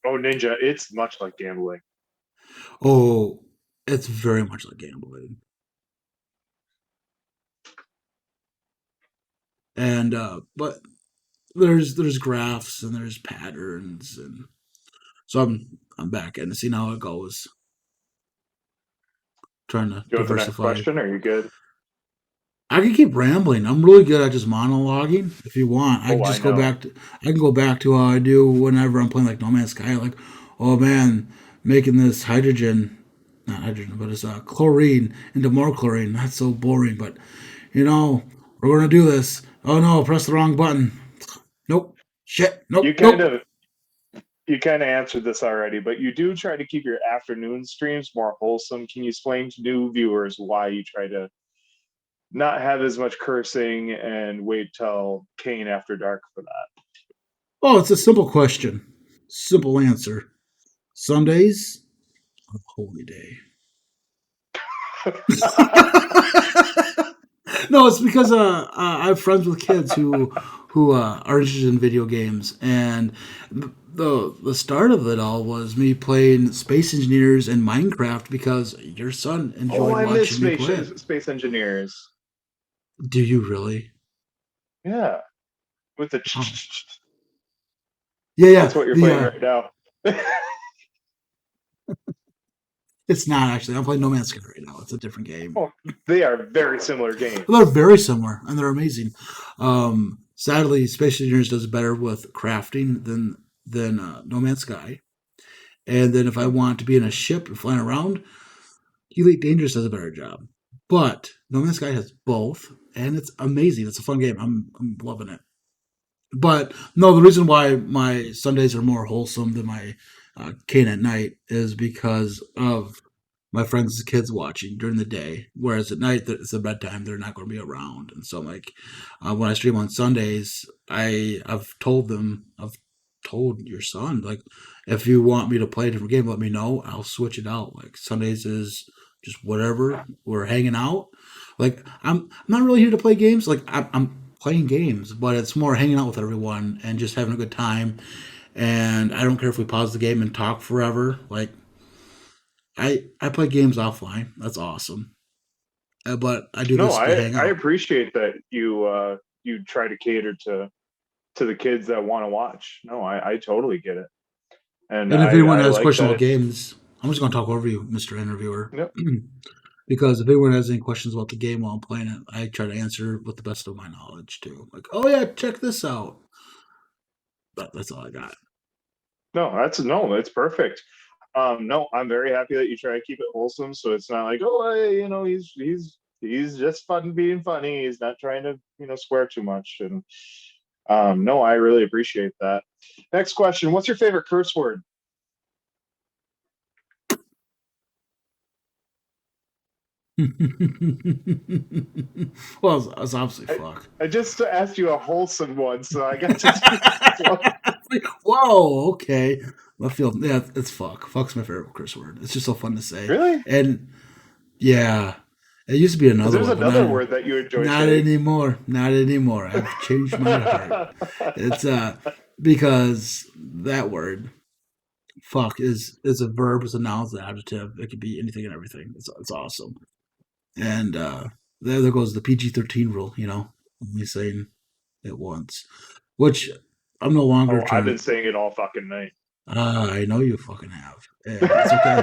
Oh, Ninja, it's much like gambling. Oh, it's very much like gambling. And but there's graphs and there's patterns and so I'm back in to see how it goes. Trying to Do you want the next diversify. question? Or are you good? I can keep rambling. I'm really good at just monologuing. If you want, I can Oh, I just go know. back to I can go back to how I do whenever I'm playing like No Man's Sky. Like, oh man, making this hydrogen, not hydrogen, but it's chlorine into more chlorine. That's so boring. But you know, we're gonna do this. Oh no, press the wrong button. Nope. Shit. You Nope. kind Nope. of you kind of answered this already, but you do try to keep your afternoon streams more wholesome. Can you explain to new viewers why you try to not have as much cursing and wait till Cain after dark for Oh, it's a simple question. Simple answer. Sundays are holy day. that? No, it's because I have friends with kids who are interested in video games, and the start of it all was me playing Space Engineers and Minecraft because your son Oh, enjoyed I miss watching me play it. space engineers. Do you really? Yeah, with the Oh, yeah, that's yeah. what you're The playing right now. It's not actually. I'm playing No Man's Sky right now. It's a different game. Oh, they are very similar They're games. very similar and they're amazing. Sadly, Space Engineers does better with crafting than No Man's Sky. And then if I Hmm. want to be in a ship and flying around, Elite Dangerous does a better job. But No Man's Sky has both, and it's amazing. It's a fun game. I'm loving it. But no, the reason why my Sundays are more wholesome than my Cane at night is because of my friends' kids watching during the day. Whereas at night, it's a bedtime; they're not going to be around. And so, like when I stream on Sundays, I've told your son, like, if you want me to play a different game, let me know. I'll switch it out. Like Sundays is just whatever. We're hanging out. Like I'm not really here to play games. Like I'm playing games, but it's more hanging out with everyone and just having a good time. And I don't care if we pause the game and talk forever. Like I play games offline. That's awesome. But I do No, this to hang I out. appreciate that you try to cater to the kids that want to watch. No, I totally get it, and And if anyone I has like questions that about it's. games, I'm just going to talk over you, Mr. Interviewer. Yep. Because if anyone has any questions about the game while I'm playing it, I try to answer with the best of my knowledge too. Like, oh yeah, check this out. But that's all I got. No, it's perfect. No, I'm very happy that you try to keep it wholesome, so it's not like, oh, he's just fun being funny. He's not trying to swear too much. And no, I really appreciate that. Next question: what's your favorite curse word? Well, it's obviously I, fuck. I just asked you a wholesome one, so I got to choose one. Whoa, okay. I feel yeah, it's fuck. Fuck's my favorite curse word. It's just so fun to say. Really? And yeah, it used to be Because another there's one, but another word that you enjoy not saying. anymore. Not anymore. I've changed my heart. It's because that word fuck is a verb, is a noun, is an adjective. It could be anything and everything. It's awesome. And there goes the PG-13 rule. Only saying it once, which I'm no longer Oh, I've trying been to. saying it all fucking night. I know you fucking have, and it's okay.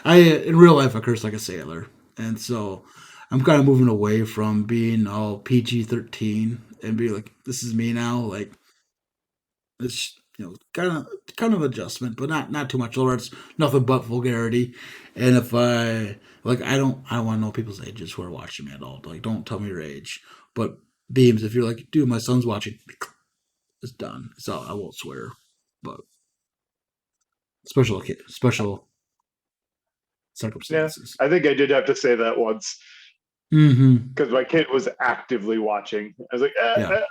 I in real life I curse like a sailor, and so I'm kind of moving away from being all PG-13 and be like, this is me now. Like it's kind of adjustment, but not too much. Or it's nothing but vulgarity. And if I don't want to know people's ages who are watching me at all. Like don't tell me your age. But Beams, if you're like, dude, my son's watching, it's done. So I won't swear, but special Yeah, circumstances. I think I did have to say that once Mm-hmm. because my kid was actively watching. I was like, Yeah.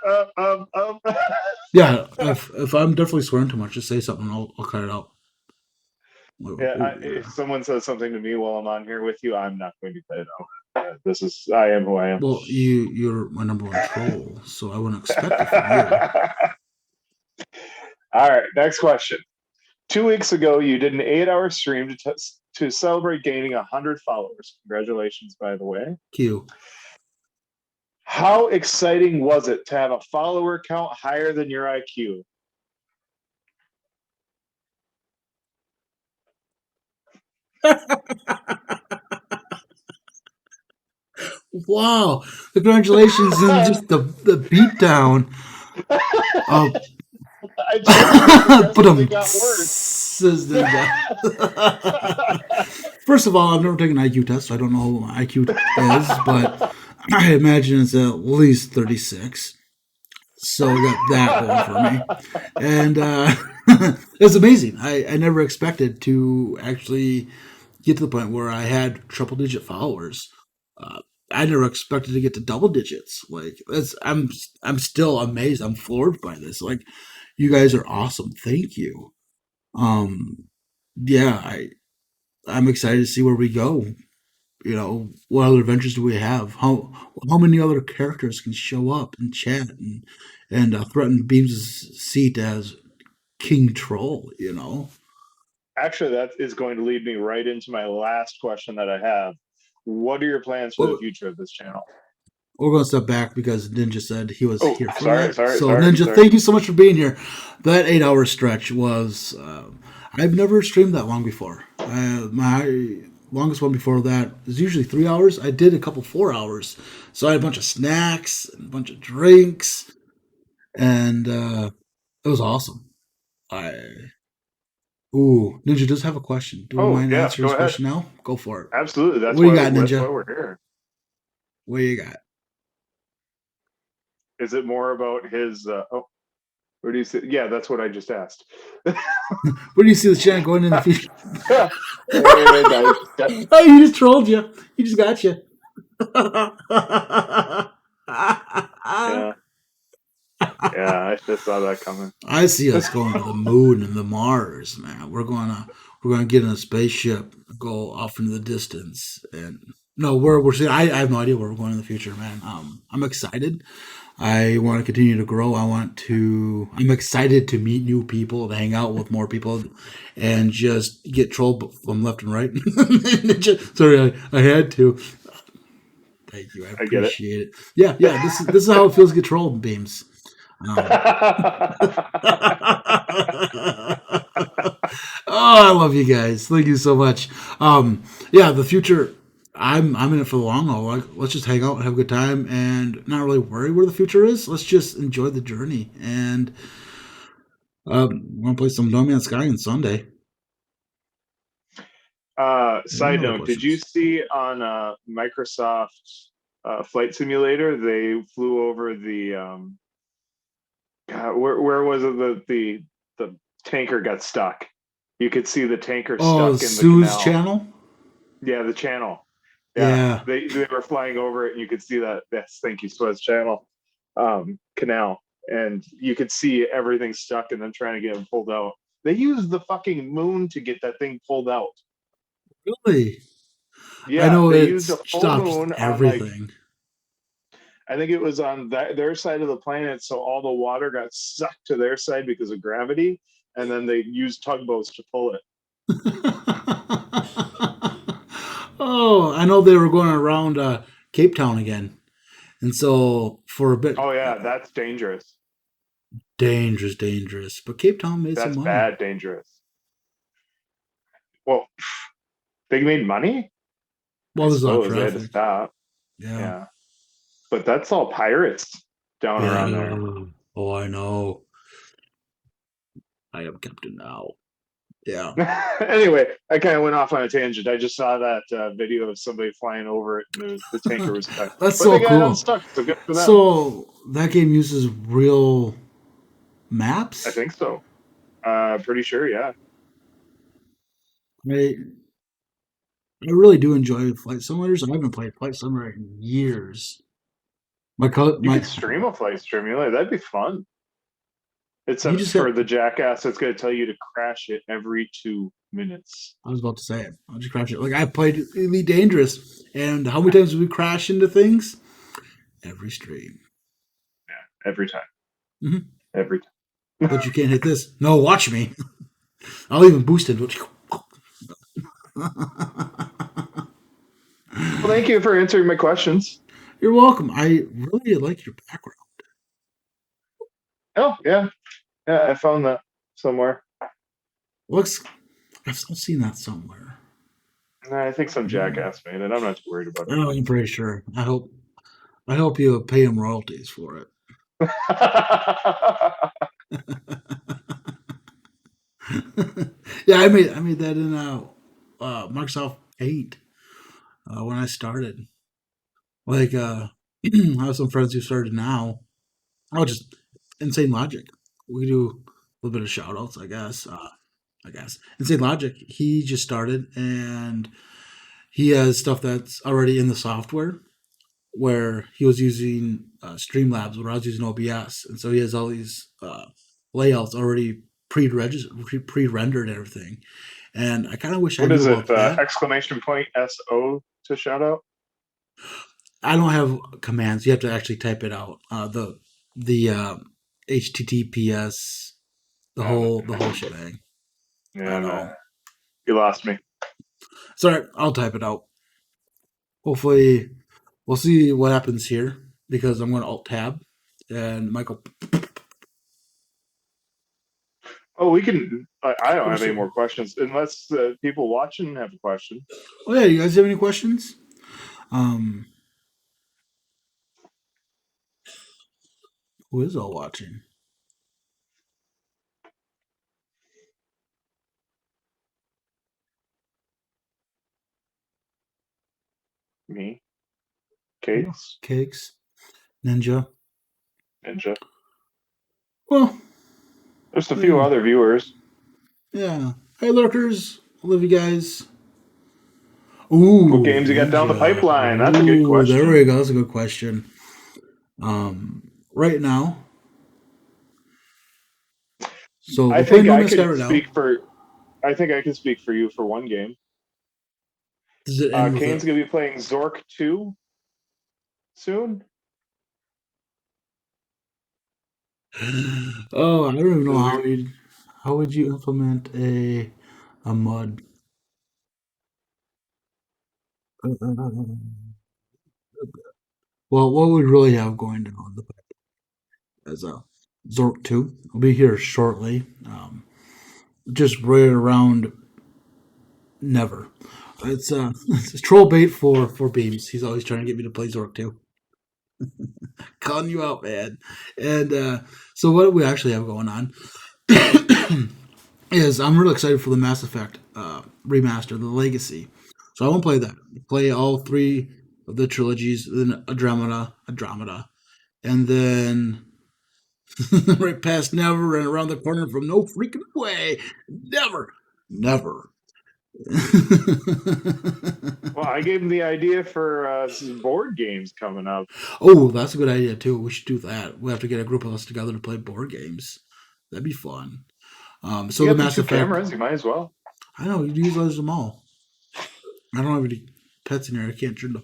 Yeah. If I'm definitely swearing too much, just say something. I'll cut it out. Yeah, Oh if yeah. someone says something to me while I'm on here with you, I'm not going to cut it out. I am who I am. Well, you're my number one troll, so I wouldn't expect it from you. All right, next question. 2 weeks ago, you did an 8-hour stream to celebrate gaining 100 followers. Congratulations, by the way. Q. How exciting was it to have a follower count higher than your IQ? Wow! Congratulations and just the beatdown. Uh, I told you it but progressively got worse. first of all, I've never taken an IQ test, so I don't know what my IQ is, but I imagine it's at least 36. So I got that going for me. And it was amazing. I never expected to actually get to the point where I had triple digit followers. Uh, I never expected to get to double digits. Like I'm still amazed. I'm floored by this. Like you guys are awesome. Thank you. Um, yeah, I'm excited to see where we go. What other adventures do we have? How many other characters can show up and chat and threaten Beams' seat as King Troll? Actually, that is going to lead me right into my last question that I have. What are your plans for the Well, future of this channel? we're going to step back because Ninja said he was Oh, here for sorry, that. sorry, So, sorry, Ninja, sorry. thank you so much for being here. That 8 hour stretch was. I've never streamed that long before. My longest one before that is usually 3 hours. I did a couple 4 hours. So, I had a bunch of snacks and a bunch of drinks. And it was awesome. I. Ooh, Ninja does have a question. Do we Oh, mind yeah, answering go his ahead. question now? Go for it. Absolutely. What do you got, That's why Ninja? we're here. What do you got? Is it more about his oh, where do you see? Yeah, that's what I just asked. Where do you see the channel going in the future? And I, Oh, he just trolled you. He just got you. yeah. Yeah, I just saw that coming. I see us going to the moon and the Mars, man. We're gonna get in a spaceship, go off into the distance, and no, we're seeing. I have no idea where we're going in the future, man. I'm excited. I want to continue to grow. I'm excited to meet new people, to hang out with more people, and just get trolled from left and right. Sorry, I had to. Thank you. I I get it. appreciate it. Yeah, yeah. This is how it feels to get trolled, Beams. Oh, I love you guys. Thank you so much. Yeah, the future. I'm in it for the long haul. Like, let's just hang out and have a good time, and not really worry where the future is. Let's just enjoy the journey. And want to play some No Man's Sky on Sunday. Any Side other note, did you questions? see on Microsoft Flight Simulator, they flew over the God, where was it the tanker got stuck? You could see the tanker Oh, stuck in the Sue's canal. channel. Yeah, the channel. Yeah, Yeah. they were flying over it, and you could see that. Yes, thank you, Suez Channel canal, and you could see everything stuck, and then trying to get them pulled out. They used the fucking moon to get that thing pulled out. Really? I Yeah, know they used it a full stops moon on like everything. I think it was on their side of the planet, so all the water got sucked to their side because of gravity, and then they used tugboats to pull it. Oh, I know they were going around Cape Town again, and so for a bit, Oh yeah, that's dangerous. dangerous, dangerous. But Cape Town made some That's money. bad dangerous. Well, they made money. I Well, there's a lot of suppose they had to traffic. stop. Yeah, Yeah, but that's all pirates down yeah. around there. Oh, I know. I am Captain now. Yeah. Anyway, I kind of went off on a tangent. I just saw that video of somebody flying over it, and the tanker was stuck, That's but they so got it cool. unstuck. So good for them. So that game uses real I maps. think so. Pretty sure. Yeah. I I really do enjoy flight simulators. I haven't played flight simulator in years. You My could stream a flight simulator. That'd be fun. you Except just have. for the jackass that's going to tell you to crash it every 2 minutes. I was about to say it. I'll just crash it. Like I played Elite Dangerous, and how many times did we crash into things? Every stream. Every time. Hmm. Every time. But you can't hit this. No, watch me. I'll even boost it. Well, thank you for answering my questions. You're welcome. I really like your background. Oh, yeah. Yeah, I found that somewhere. Looks. I've seen that somewhere. I think some Hmm. jackass made it. I'm not too worried about Oh, I'm pretty sure. I hope you pay him royalties for it. it. Yeah, I made that in Microsoft Paint when I started. Like I have some friends who started now. Oh, just insane logic. We do a little bit of shout outs, I guess. I guess insane logic. He just started and he has stuff that's already in the software where he was using Streamlabs where I was using OBS, and so he has all these layouts already pre-rendered and everything. And I kind of wish I What knew is it? about that. Exclamation point SO to shout out? I don't have commands. You have to actually type it out. The HTTPS, the whole shebang. I Yeah, no. know. You lost me. Sorry, I'll type it out. Hopefully, we'll see what happens here because I'm going to Alt Tab and Michael. Oh, we can. I don't We'll have any see. more questions unless people watching have a question. Oh yeah, you guys have any questions? Um, who is all watching? Me, Oh, Cakes, Cakes, Ninja. Ninja. Well, There's a few yeah, other viewers. yeah. Hey, lurkers, love you guys. What Ooh, games you got down the Ninja. pipeline? That's a good Ooh, there question. we go. That's a good question. Right now, So I we're playing think No I Man's Sky could right now. speak for. I think I could speak for you for one game. Does it end with Kane's a? going to be playing Zork 2 soon. Oh, I don't even know Because we, how would you implement a mud? Well, what we really have going on as a Zork 2. I'll be here shortly. Just right around never. It's troll bait for Beams. He's always trying to get me to play Zork 2. Calling you out, man. And so what we actually have going on is I'm really excited for the Mass Effect remaster, the Legacy. So I want to play that. Play all three of the trilogies, then Andromeda, and then right past Never and around the corner from No Freaking Way. Never. Never. well, I gave him the idea for some board games coming up. Oh, that's a good idea too. We should do that. We have to get a group of us together to play board games. That'd be fun. So You the got the Mass two Effect. cameras. You might as well. I know you utilize them all. I don't have any pets in here. I can't turn the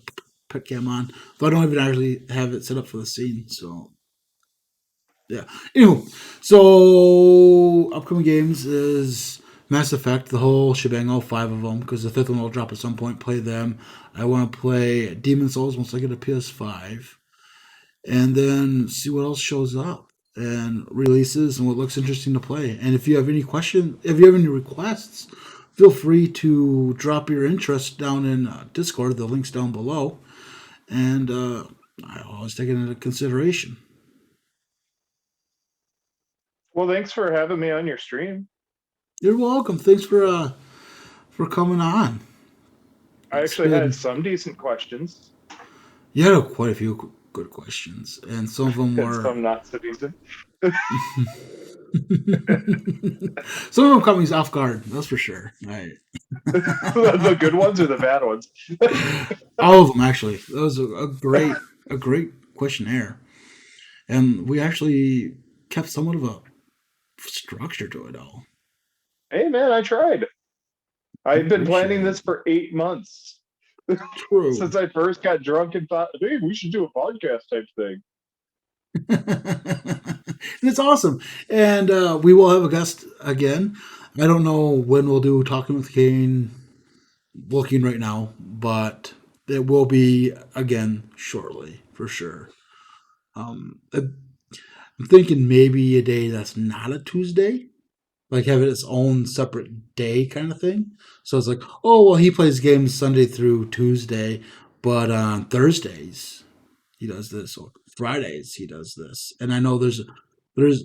pet cam on. But I don't even actually have it set up for the scene. So yeah. Anyway, so upcoming games is Mass Effect, the whole shebang, all five of them, because the fifth one will drop at some point. Play them. I want to play Demon Souls once I get a PS5, and then see what else shows up and releases and what looks interesting to play. And if you have any question, if you have any requests, feel free to drop your interest down in Discord. The link's down below, and I always take it into consideration. Well, thanks for having me on your stream. You're welcome. Thanks for coming on. I It's actually had been some decent questions you had quite a few good questions, and some of them and were some not so decent. some of them caught me off guard. That's for sure. Right. The good ones or the bad ones? All of them actually. That was a great questionnaire, and we actually kept somewhat of a structure to it all. Hey, man, I tried. I I've been planning appreciate it. this for 8 months True. since I first got drunk and thought, hey, we should do a podcast type thing. And it's awesome. And we will have a guest again. I don't know when we'll do Talking with Cain, looking right now, but it will be again shortly for sure. I'm thinking maybe a day that's not a Tuesday, like have it its own separate day kind of thing. So it's like, oh well, he plays games Sunday through Tuesday, but on Thursdays he does this, or Fridays he does this. And I know there's there's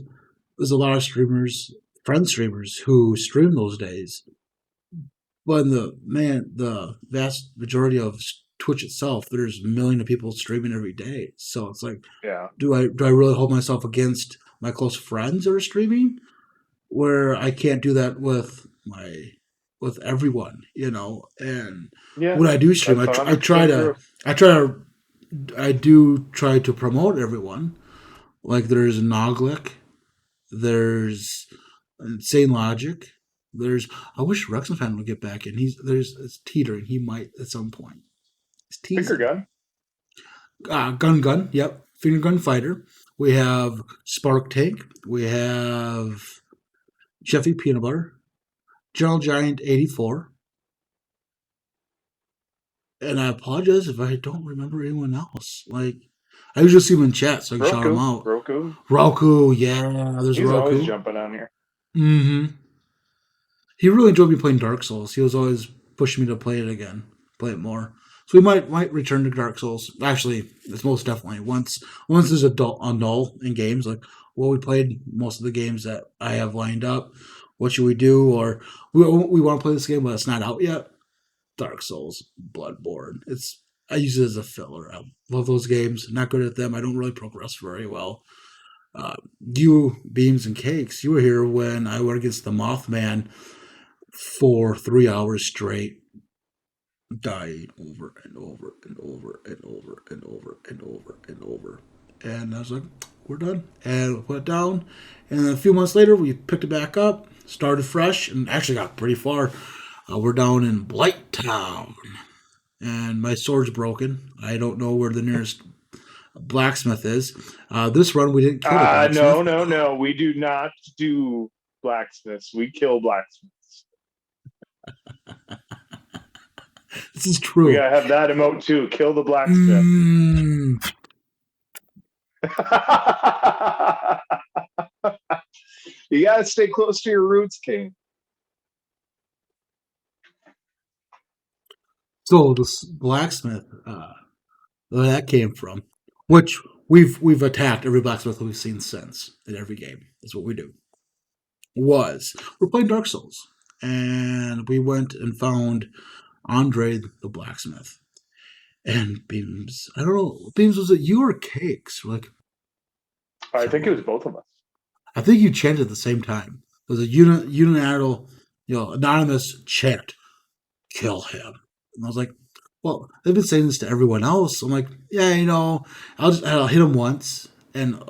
a lot of streamers, friend streamers, who stream those days, but in the vast majority of Twitch itself, there's a million of people streaming every day. So it's like, Yeah. do I really hold myself against my close friends that are streaming, where I can't do that with everyone, And Yeah. when I do stream, That's I try 100% to true. I try to I do try to promote everyone. Like there's Noglick, there's Insane Logic, there's I wish Rexenfan would get back in. There's it's teetering. He might at some point. It's Finger teasing. gun. Gun, yep. Finger Gun Fighter. We have Spark Tank. We have Jeffy Peanut Butter. General Giant 84. And I apologize if I don't remember anyone else. Like, I usually see them in chat so I can shout them Roku. out. Roku. Roku, yeah, there's He's always Roku. jumping on here. Mm-hmm. He really enjoyed me playing Dark Souls. He was always pushing me to play it again, play it more. So we might return to Dark Souls. Actually, it's most definitely once there's a null in games, like, well, we played most of the games that I have lined up. What should we do? Or we want to play this game, but it's not out yet. Dark Souls, Bloodborne. I use it as a filler. I love those games. Not good at them. I don't really progress very well. Uh, you Beams and Cakes. You were here when I went against the Mothman for 3 hours straight, dying over and over and over and over and over and over and over. And I was like, we're done. And put it down. And then a few months later, we picked it back up, started fresh, and actually got pretty far. We're down in Blighttown, and my sword's broken. I don't know where the nearest blacksmith is. This run, we didn't kill the No, blacksmith. no, no. We do not do blacksmiths. We kill blacksmiths. This is We true. gotta have that emote too. Kill the blacksmith. Mm. You gotta stay close to your roots, Cain. So this blacksmith, where that came from, which we've attacked every blacksmith we've seen since in every game. That's what we do. We're playing Dark Souls, and we went and found Andre the blacksmith. And Beams, I don't know, Beams, was it you or Cakes? Like, I think it was both of us. I think you chanted at the same time. It was a unilateral, anonymous chant. Kill him. And I was like, well, they've been saying this to everyone else. I'm like, yeah, I'll hit him once, and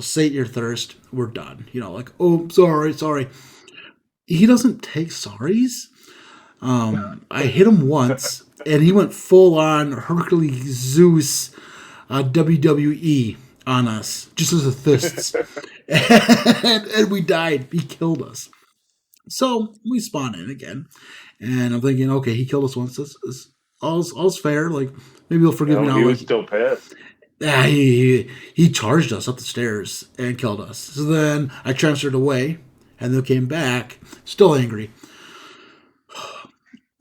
sate your thirst. We're done. Like, oh, sorry. He doesn't take sorries. I hit him once, and he went full on Hercules Zeus WWE on us, just as a fists, and we died. He killed us. So we spawn in again, and I'm thinking, okay, he killed us once. This all's fair. Like, maybe he'll forgive me now. He Like, was still pissed. yeah, he charged us up the stairs and killed us. So then I transferred away, and then came back, still angry.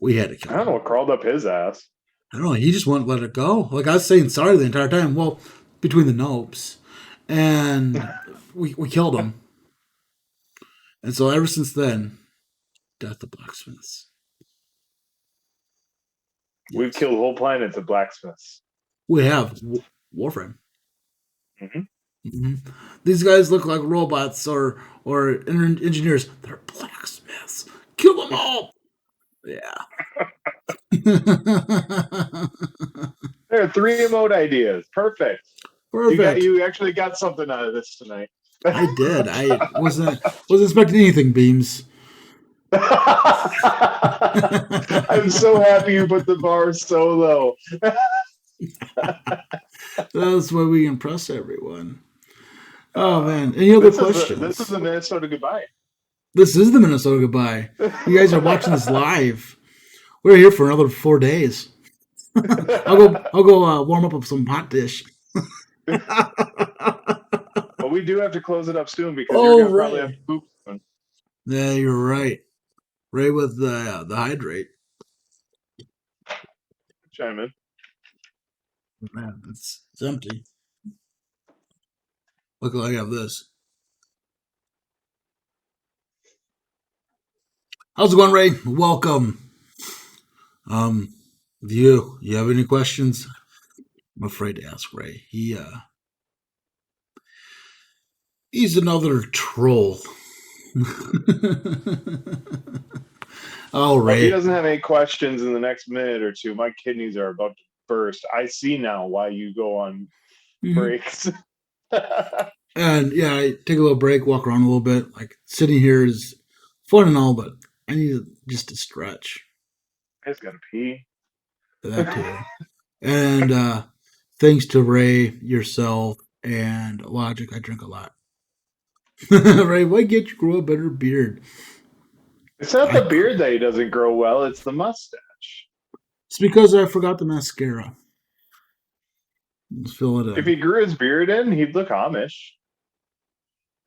We had to kill I don't him. know what crawled up his ass. I don't know. He just wouldn't let it go. Like, I was saying sorry the entire time. Well, between the nopes, and we killed him. And so ever since then, death of blacksmiths. We've Yes. killed whole planets of blacksmiths. We have Warframe. Mm-hmm. Mm-hmm. These guys look like robots or engineers. They're blacksmiths. Kill them all. Yeah. There are 3 emote ideas. Perfect. Perfect. You actually got something out of this tonight. I did. I wasn't expecting anything, Beams. I'm so happy you put the bar so low. That's why we impress everyone. Oh man! Any other questions? This is the Minnesota goodbye. This is the Minnesota goodbye. You guys are watching this live. We're here for another 4 days. I'll go warm up with some hot dish. But we do have to close it up soon because Oh, you're gonna probably right. have to poop soon. Yeah, you're right. Right with the hydrate. Chime in. Man, it's empty. Look, I have this. How's it going, Ray? Welcome. You have any questions? I'm afraid to ask Ray. He's another troll. Oh, Well, if he Ray. doesn't have any questions in the next minute or two, my kidneys are about to burst. I see now why you go on breaks. And yeah, I take a little break, walk around a little bit. Like, sitting here is fun and all, but I need just to stretch. I just gotta pee. That too. And thanks to Ray, yourself, and Logic, I drink a lot. Ray, why can't you grow a better beard? It's not the beard that he doesn't grow well; it's the mustache. It's because I forgot the mascara. Let's fill it in. If he grew his beard in, he'd look Amish.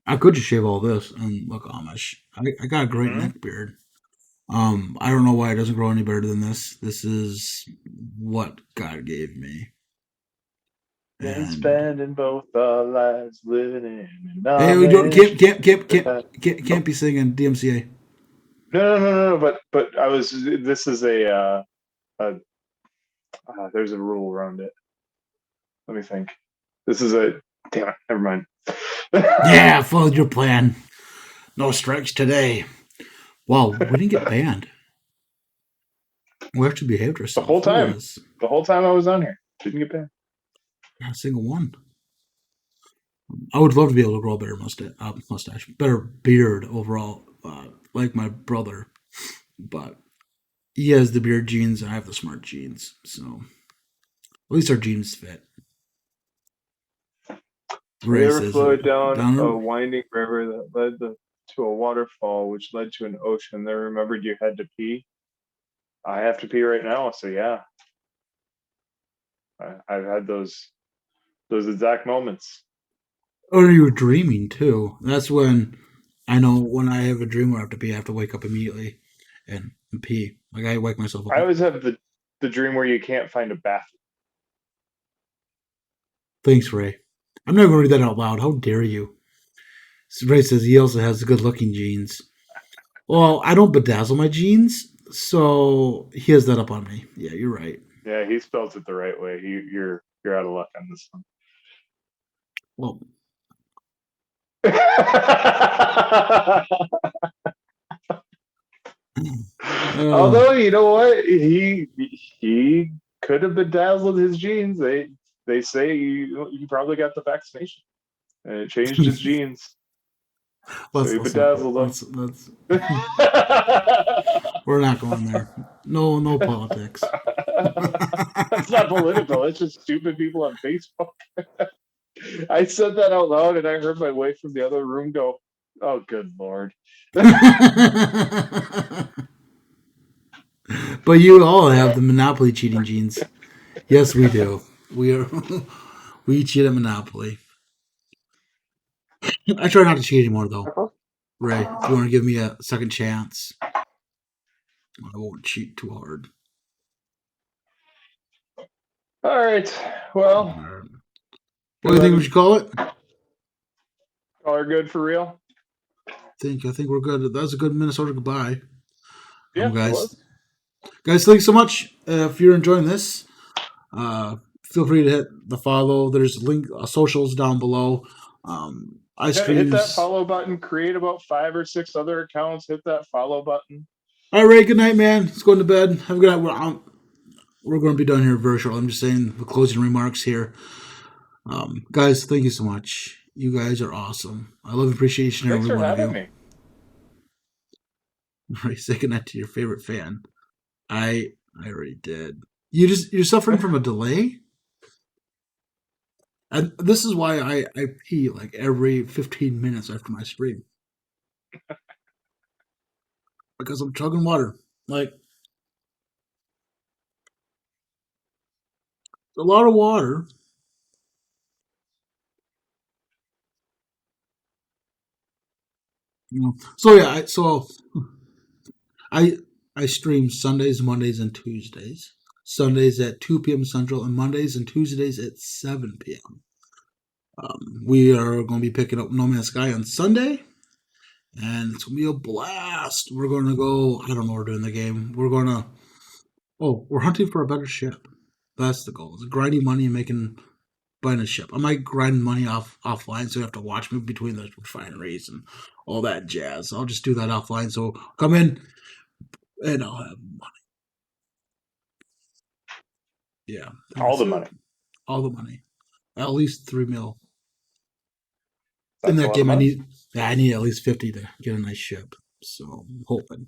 I could just shave all this and look Amish. I got a great neck beard. I don't know why it doesn't grow any better than this. This is what God gave me. And spending both our lives living in. Hey, we don't can't be singing DMCA. No. But I was. This is there's a rule around it. Let me think. This is a. Damn it. Never mind. Yeah, followed your plan. No strikes today. Wow, we didn't get banned. We actually behaved ourselves. The whole time. The whole time I was on here. Didn't get banned. Not a single one. I would love to be able to grow a better mustache, better beard overall, like my brother. But he has the beard genes, and I have the smart genes. So at least our genes fit. Have you Ray ever says, flowed down a Donner, winding river that led to a waterfall, which led to an ocean? Then remembered you had to pee. I have to pee right now, so yeah, I've had those exact moments. or you were dreaming too. That's when I know when I have a dream where I have to pee, I have to wake up immediately and pee. Like I wake myself I up. always have the dream where you can't find a bathroom. Thanks, Ray. I'm never going to read that out loud. How dare you? Ray says he also has good looking genes. Well, I don't bedazzle my jeans, so he has that up on me. Yeah, you're right. Yeah, he spells it the right way. You're out of luck on this one. Well, uh, Although you know what, he could have bedazzled his genes. They say he probably got the vaccination and it changed his genes, so he let's not bedazzled them. let's we're not going there. No, no politics. That's not political. It's just stupid people on Facebook. I said that out loud, and I heard my wife from the other room go, "Oh, good lord." But you all have the Monopoly cheating genes. Yes, we do. We are. We cheat at Monopoly. I try not to cheat anymore, though. Ray, if you want to give me a second chance, I won't cheat too hard. All right. Well, What do you think we should call it? all are good for real. I think we're good. That was a good Minnesota goodbye. Yeah, it Guys, was. thanks so much. If you're enjoying this, feel free to hit the follow. There's link socials down below. I Hit that streams. follow button. Create about 5 or 6 other accounts. Hit that follow button. All right, Ray. Good night, man. Let's go to bed. Have a good night. We're going to be done here very shortly. I'm just saying the closing remarks here. Guys, thank you so much. You guys are awesome. I love and appreciate each and Thanks every for one of having you. me. All right, say goodnight to your favorite fan. I already did. You're suffering from a delay? And this is why I pee like every 15 minutes after my stream. Because I'm chugging water. Like, a lot of water. You know. So yeah, I I stream Sundays, Mondays, and Tuesdays. Sundays at 2 p.m. Central, and Mondays and Tuesdays at 7 p.m. We are going to be picking up No Man's Sky on Sunday, and it's going to be a blast. We're going to go. I don't know what we're doing in the game. We're going to. Oh, we're hunting for a better ship. That's the goal. It's grinding money and buying a ship. I might grind money offline, so you have to watch me between the refineries and all that jazz. I'll just do that offline. So come in, and I'll have money. Yeah, All that's the it. money. All the money. At least 3 mil. In That's a that lot of game, money. I need at least 50 to get a nice ship. So I'm hoping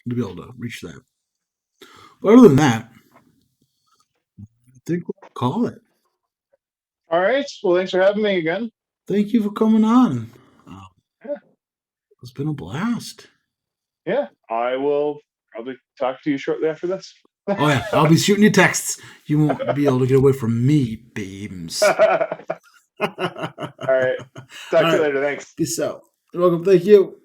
to be able to reach that. But other than that, I think we'll call it. All right. Well, thanks for having me again. Thank you for coming on. Yeah. It's been a blast. Yeah. I will probably talk to you shortly after this. Oh yeah, I'll be shooting you texts. You won't be able to get away from me, Beams. All All right. Talk to you right, later. Thanks. peace out. You're welcome. Thank you.